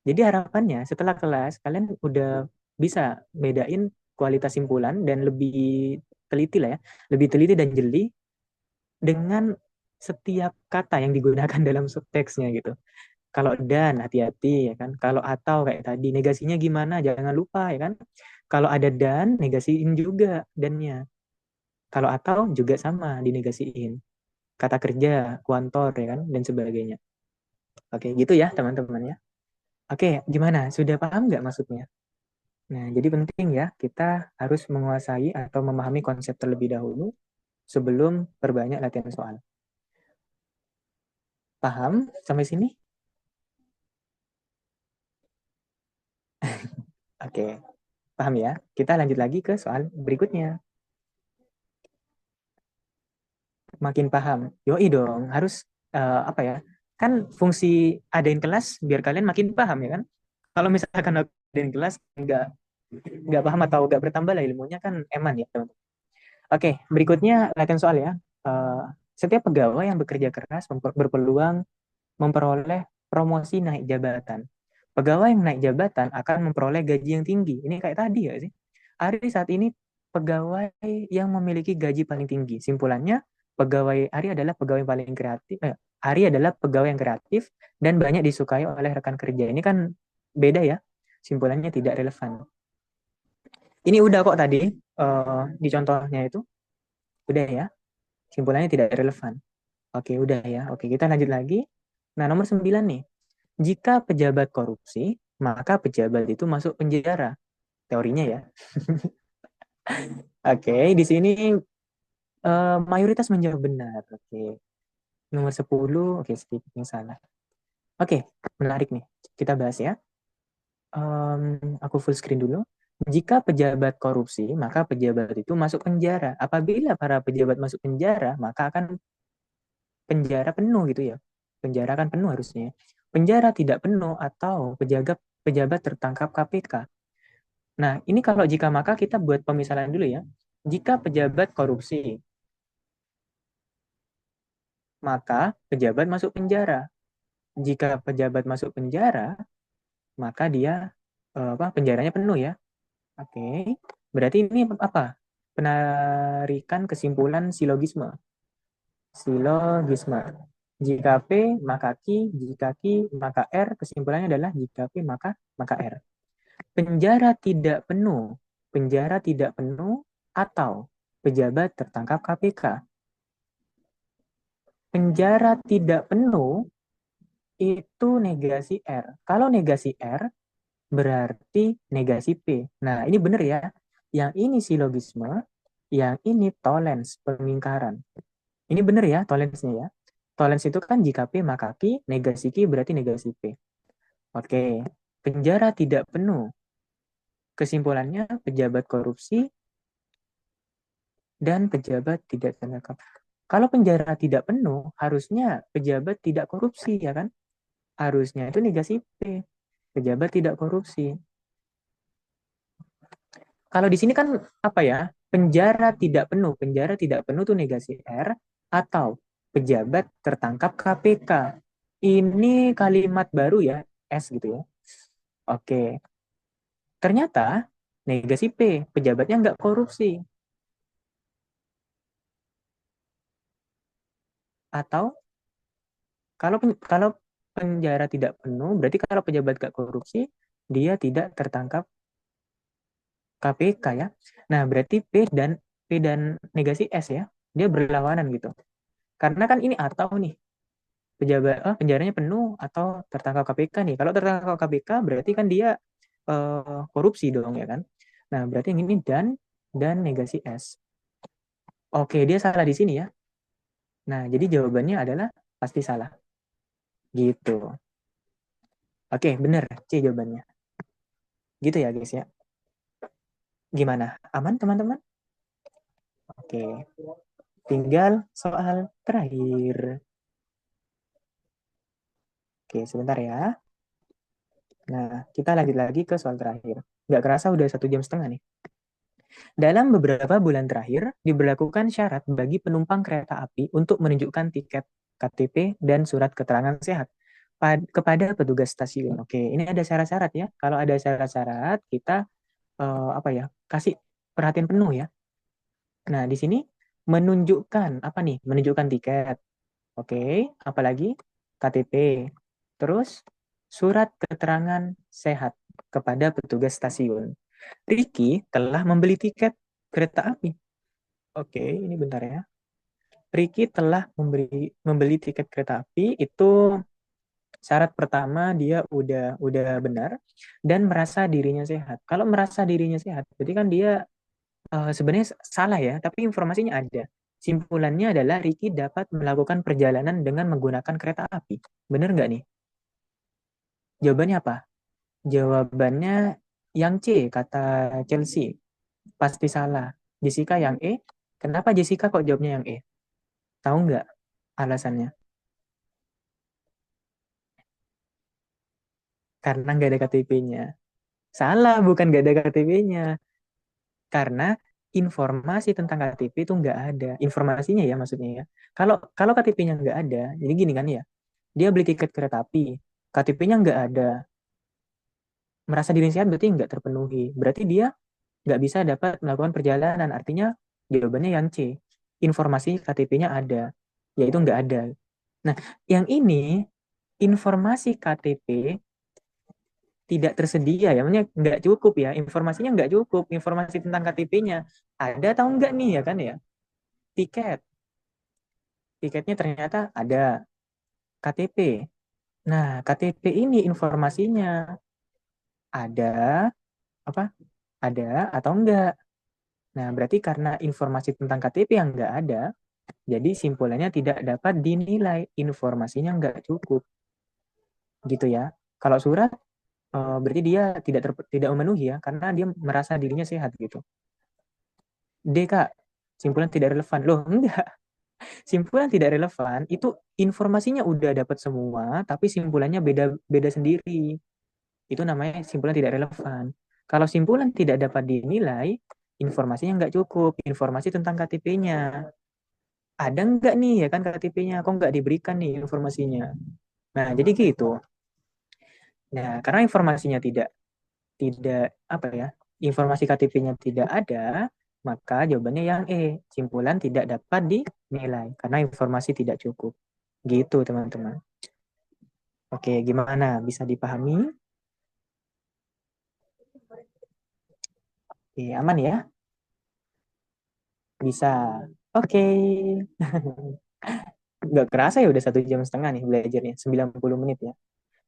Jadi harapannya setelah kelas kalian udah bisa bedain kualitas simpulan dan lebih teliti lah ya, lebih teliti dan jeli dengan setiap kata yang digunakan dalam subteksnya gitu. Kalau dan hati-hati ya kan. Kalau atau kayak tadi negasinya gimana jangan lupa ya kan. Kalau ada dan negasiin juga dannya. Kalau atau juga sama dinegasiin. Kata kerja, kuantor ya kan dan sebagainya. Oke, gitu ya teman-teman ya. Oke, gimana? Sudah paham nggak maksudnya? Nah, jadi penting ya, kita harus menguasai atau memahami konsep terlebih dahulu sebelum perbanyak latihan soal. Paham sampai sini? Oke, paham ya? Kita lanjut lagi ke soal berikutnya. Makin paham. Yoi dong, harus apa ya? Kan fungsi adain kelas biar kalian makin paham ya kan? Kalau misalkan adain kelas nggak paham atau nggak bertambah lah ilmunya kan eman ya teman-teman. Oke, berikutnya latihan soal ya. Setiap pegawai yang bekerja keras berpeluang memperoleh promosi naik jabatan. Pegawai yang naik jabatan akan memperoleh gaji yang tinggi. Ini kayak tadi ya sih. Ari saat ini pegawai yang memiliki gaji paling tinggi. Simpulannya, pegawai Ari adalah pegawai yang paling kreatif. Ari adalah pegawai yang kreatif dan banyak disukai oleh rekan kerja. Ini kan beda ya. Simpulannya tidak relevan. Ini udah kok tadi di contohnya itu. Udah ya. Simpulannya tidak relevan. Oke, udah ya. Oke, kita lanjut lagi. Nah, nomor 9 nih. Jika pejabat korupsi, maka pejabat itu masuk penjara. Teorinya ya. Oke, di sini mayoritas menjawab benar. Oke. Nomor 10, oke sedikit yang salah. Oke, menarik nih. Kita bahas ya. Aku full screen dulu. Jika pejabat korupsi, maka pejabat itu masuk penjara. Apabila para pejabat masuk penjara, maka akan penjara penuh gitu ya. Penjara kan penuh harusnya. Penjara tidak penuh atau pejabat tertangkap KPK. Nah, ini kalau jika maka kita buat pemisalan dulu ya. Jika pejabat korupsi, maka pejabat masuk penjara. Jika pejabat masuk penjara, maka dia penjaranya penuh ya. Oke. Berarti ini apa? penarikan kesimpulan silogisme. Silogisme. Jika P maka Q, jika Q maka R, kesimpulannya adalah jika P maka R. Penjara tidak penuh, penjara tidak penuh atau pejabat tertangkap KPK. Penjara tidak penuh itu negasi R. Kalau negasi R berarti negasi P. Nah, ini benar ya. Yang ini silogisme, yang ini tolens, pengingkaran. Ini benar ya tolensnya ya. Tolens itu kan jika P maka Q, negasi Q berarti negasi P. Oke, penjara tidak penuh. Kesimpulannya pejabat korupsi dan pejabat tidak tertangkap. Kalau penjara tidak penuh, harusnya pejabat tidak korupsi ya kan? Harusnya itu negasi P. Pejabat tidak korupsi. Kalau di sini kan apa ya? Penjara tidak penuh tuh negasi R atau pejabat tertangkap KPK. Ini kalimat baru ya, S gitu ya. Oke, ternyata negasi P, pejabatnya nggak korupsi. Atau kalau penjara tidak penuh, berarti kalau pejabat nggak korupsi, dia tidak tertangkap KPK ya. Nah, berarti P dan negasi S ya, dia berlawanan gitu. Karena kan ini atau nih, penjaranya penuh atau tertangkap KPK nih. Kalau tertangkap KPK berarti kan dia korupsi dong ya kan. Nah, berarti yang ini dan negasi S. Oke, dia salah di sini ya. Nah, jadi jawabannya adalah pasti salah. Gitu. Oke, bener C jawabannya. Gitu ya guys ya. Gimana? Aman teman-teman? Oke. Tinggal soal terakhir. Oke, sebentar ya. Nah, kita lanjut lagi ke soal terakhir. Nggak kerasa udah 1,5 jam nih. Dalam beberapa bulan terakhir, diberlakukan syarat bagi penumpang kereta api untuk menunjukkan tiket KTP dan surat keterangan sehat kepada petugas stasiun. Oke, ini ada syarat-syarat ya. Kalau ada syarat-syarat, kita apa ya? Kasih perhatian penuh ya. Nah, di sini menunjukkan apa nih? Menunjukkan tiket. Oke, apalagi KTP. Terus surat keterangan sehat kepada petugas stasiun. Ricky telah membeli tiket kereta api. Oke, ini bentar ya. Ricky telah membeli tiket kereta api. Itu syarat pertama, dia udah benar dan merasa dirinya sehat. Kalau merasa dirinya sehat, berarti kan dia sebenarnya salah ya, tapi informasinya ada. Simpulannya adalah Ricky dapat melakukan perjalanan dengan menggunakan kereta api. Benar nggak nih? Jawabannya apa? Jawabannya yang C, kata Chelsea. Pasti salah. Jessica yang E. Kenapa Jessica kok jawabnya yang E? Tahu nggak alasannya? Karena nggak ada KTP-nya. Salah, bukan nggak ada KTP-nya. Karena informasi tentang KTP itu nggak ada. Informasinya ya maksudnya ya. Kalau kalau KTP-nya nggak ada, jadi gini kan ya. Dia beli tiket kereta api, KTP-nya nggak ada. Merasa diri sehat berarti nggak terpenuhi. Berarti dia nggak bisa dapat melakukan perjalanan. Artinya jawabannya yang C. Informasi KTP-nya ada, yaitu nggak ada. Nah, yang ini informasi KTP tidak tersedia ya, maksudnya nggak cukup ya, informasinya nggak cukup, informasi tentang KTP-nya ada atau enggak nih ya kan ya, tiket, tiketnya ternyata ada, KTP. Nah, KTP ini informasinya ada apa? Ada atau enggak? Nah, berarti karena informasi tentang KTP yang enggak ada, jadi simpulannya tidak dapat dinilai, informasinya enggak cukup. Gitu ya. Kalau surat berarti dia tidak memenuhi ya karena dia merasa dirinya sehat gitu. D Kak, simpulan tidak relevan. Loh, enggak. Simpulan tidak relevan itu informasinya udah dapat semua tapi simpulannya beda beda sendiri. Itu namanya simpulan tidak relevan. Kalau simpulan tidak dapat dinilai, informasinya nggak cukup, informasi tentang KTP-nya. Ada nggak nih ya kan KTP-nya, kok nggak diberikan nih informasinya. Nah, jadi gitu. Nah, karena informasinya tidak tidak apa ya, informasi KTP-nya tidak ada, Maka jawabannya yang E, simpulan tidak dapat dinilai karena informasi tidak cukup. Gitu, teman-teman. Oke, gimana? Bisa dipahami? Oke, aman ya? Bisa. Oke. Nggak kerasa ya udah 1 jam setengah nih belajarnya. 90 menit ya.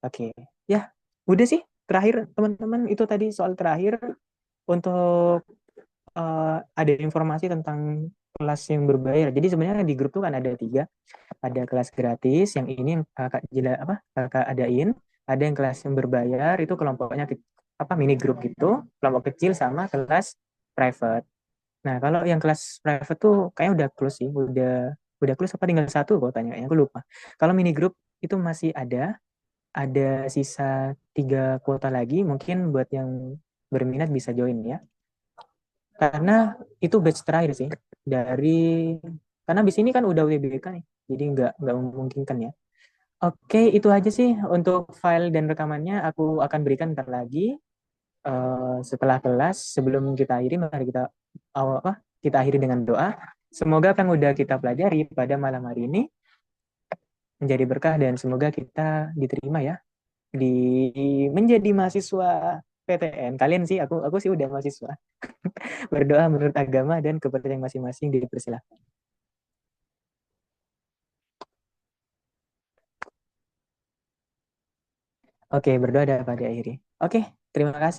Oke. Ya, udah sih. Terakhir, teman-teman, itu tadi soal terakhir untuk ada informasi tentang kelas yang berbayar. Jadi sebenarnya di grup tuh kan ada 3. Ada kelas gratis, yang ini kakak kakak adain. Ada yang kelas yang berbayar, itu kelompoknya mini grup gitu, kelompok kecil sama kelas private. Nah, kalau yang kelas private tuh kayaknya udah close sih, udah close apa tinggal satu kok tanya, aku lupa. Kalau mini group itu masih ada sisa 3 kuota lagi, mungkin buat yang berminat bisa join ya. Karena itu batch terakhir sih dari karena di sini kan udah WBK nih, jadi nggak memungkinkan ya. Oke, itu aja sih untuk file dan rekamannya aku akan berikan ntar lagi. Setelah kelas. Sebelum kita akhiri, mari kita akhiri dengan doa. Semoga apa yang udah kita pelajari pada malam hari ini menjadi berkah dan semoga kita diterima ya di menjadi mahasiswa PTN. Kalian sih, aku sih udah mahasiswa. Berdoa menurut agama dan kepercayaan masing-masing, dipersilahkan. Oke, berdoa dapat diakhiri. Oke, terima kasih.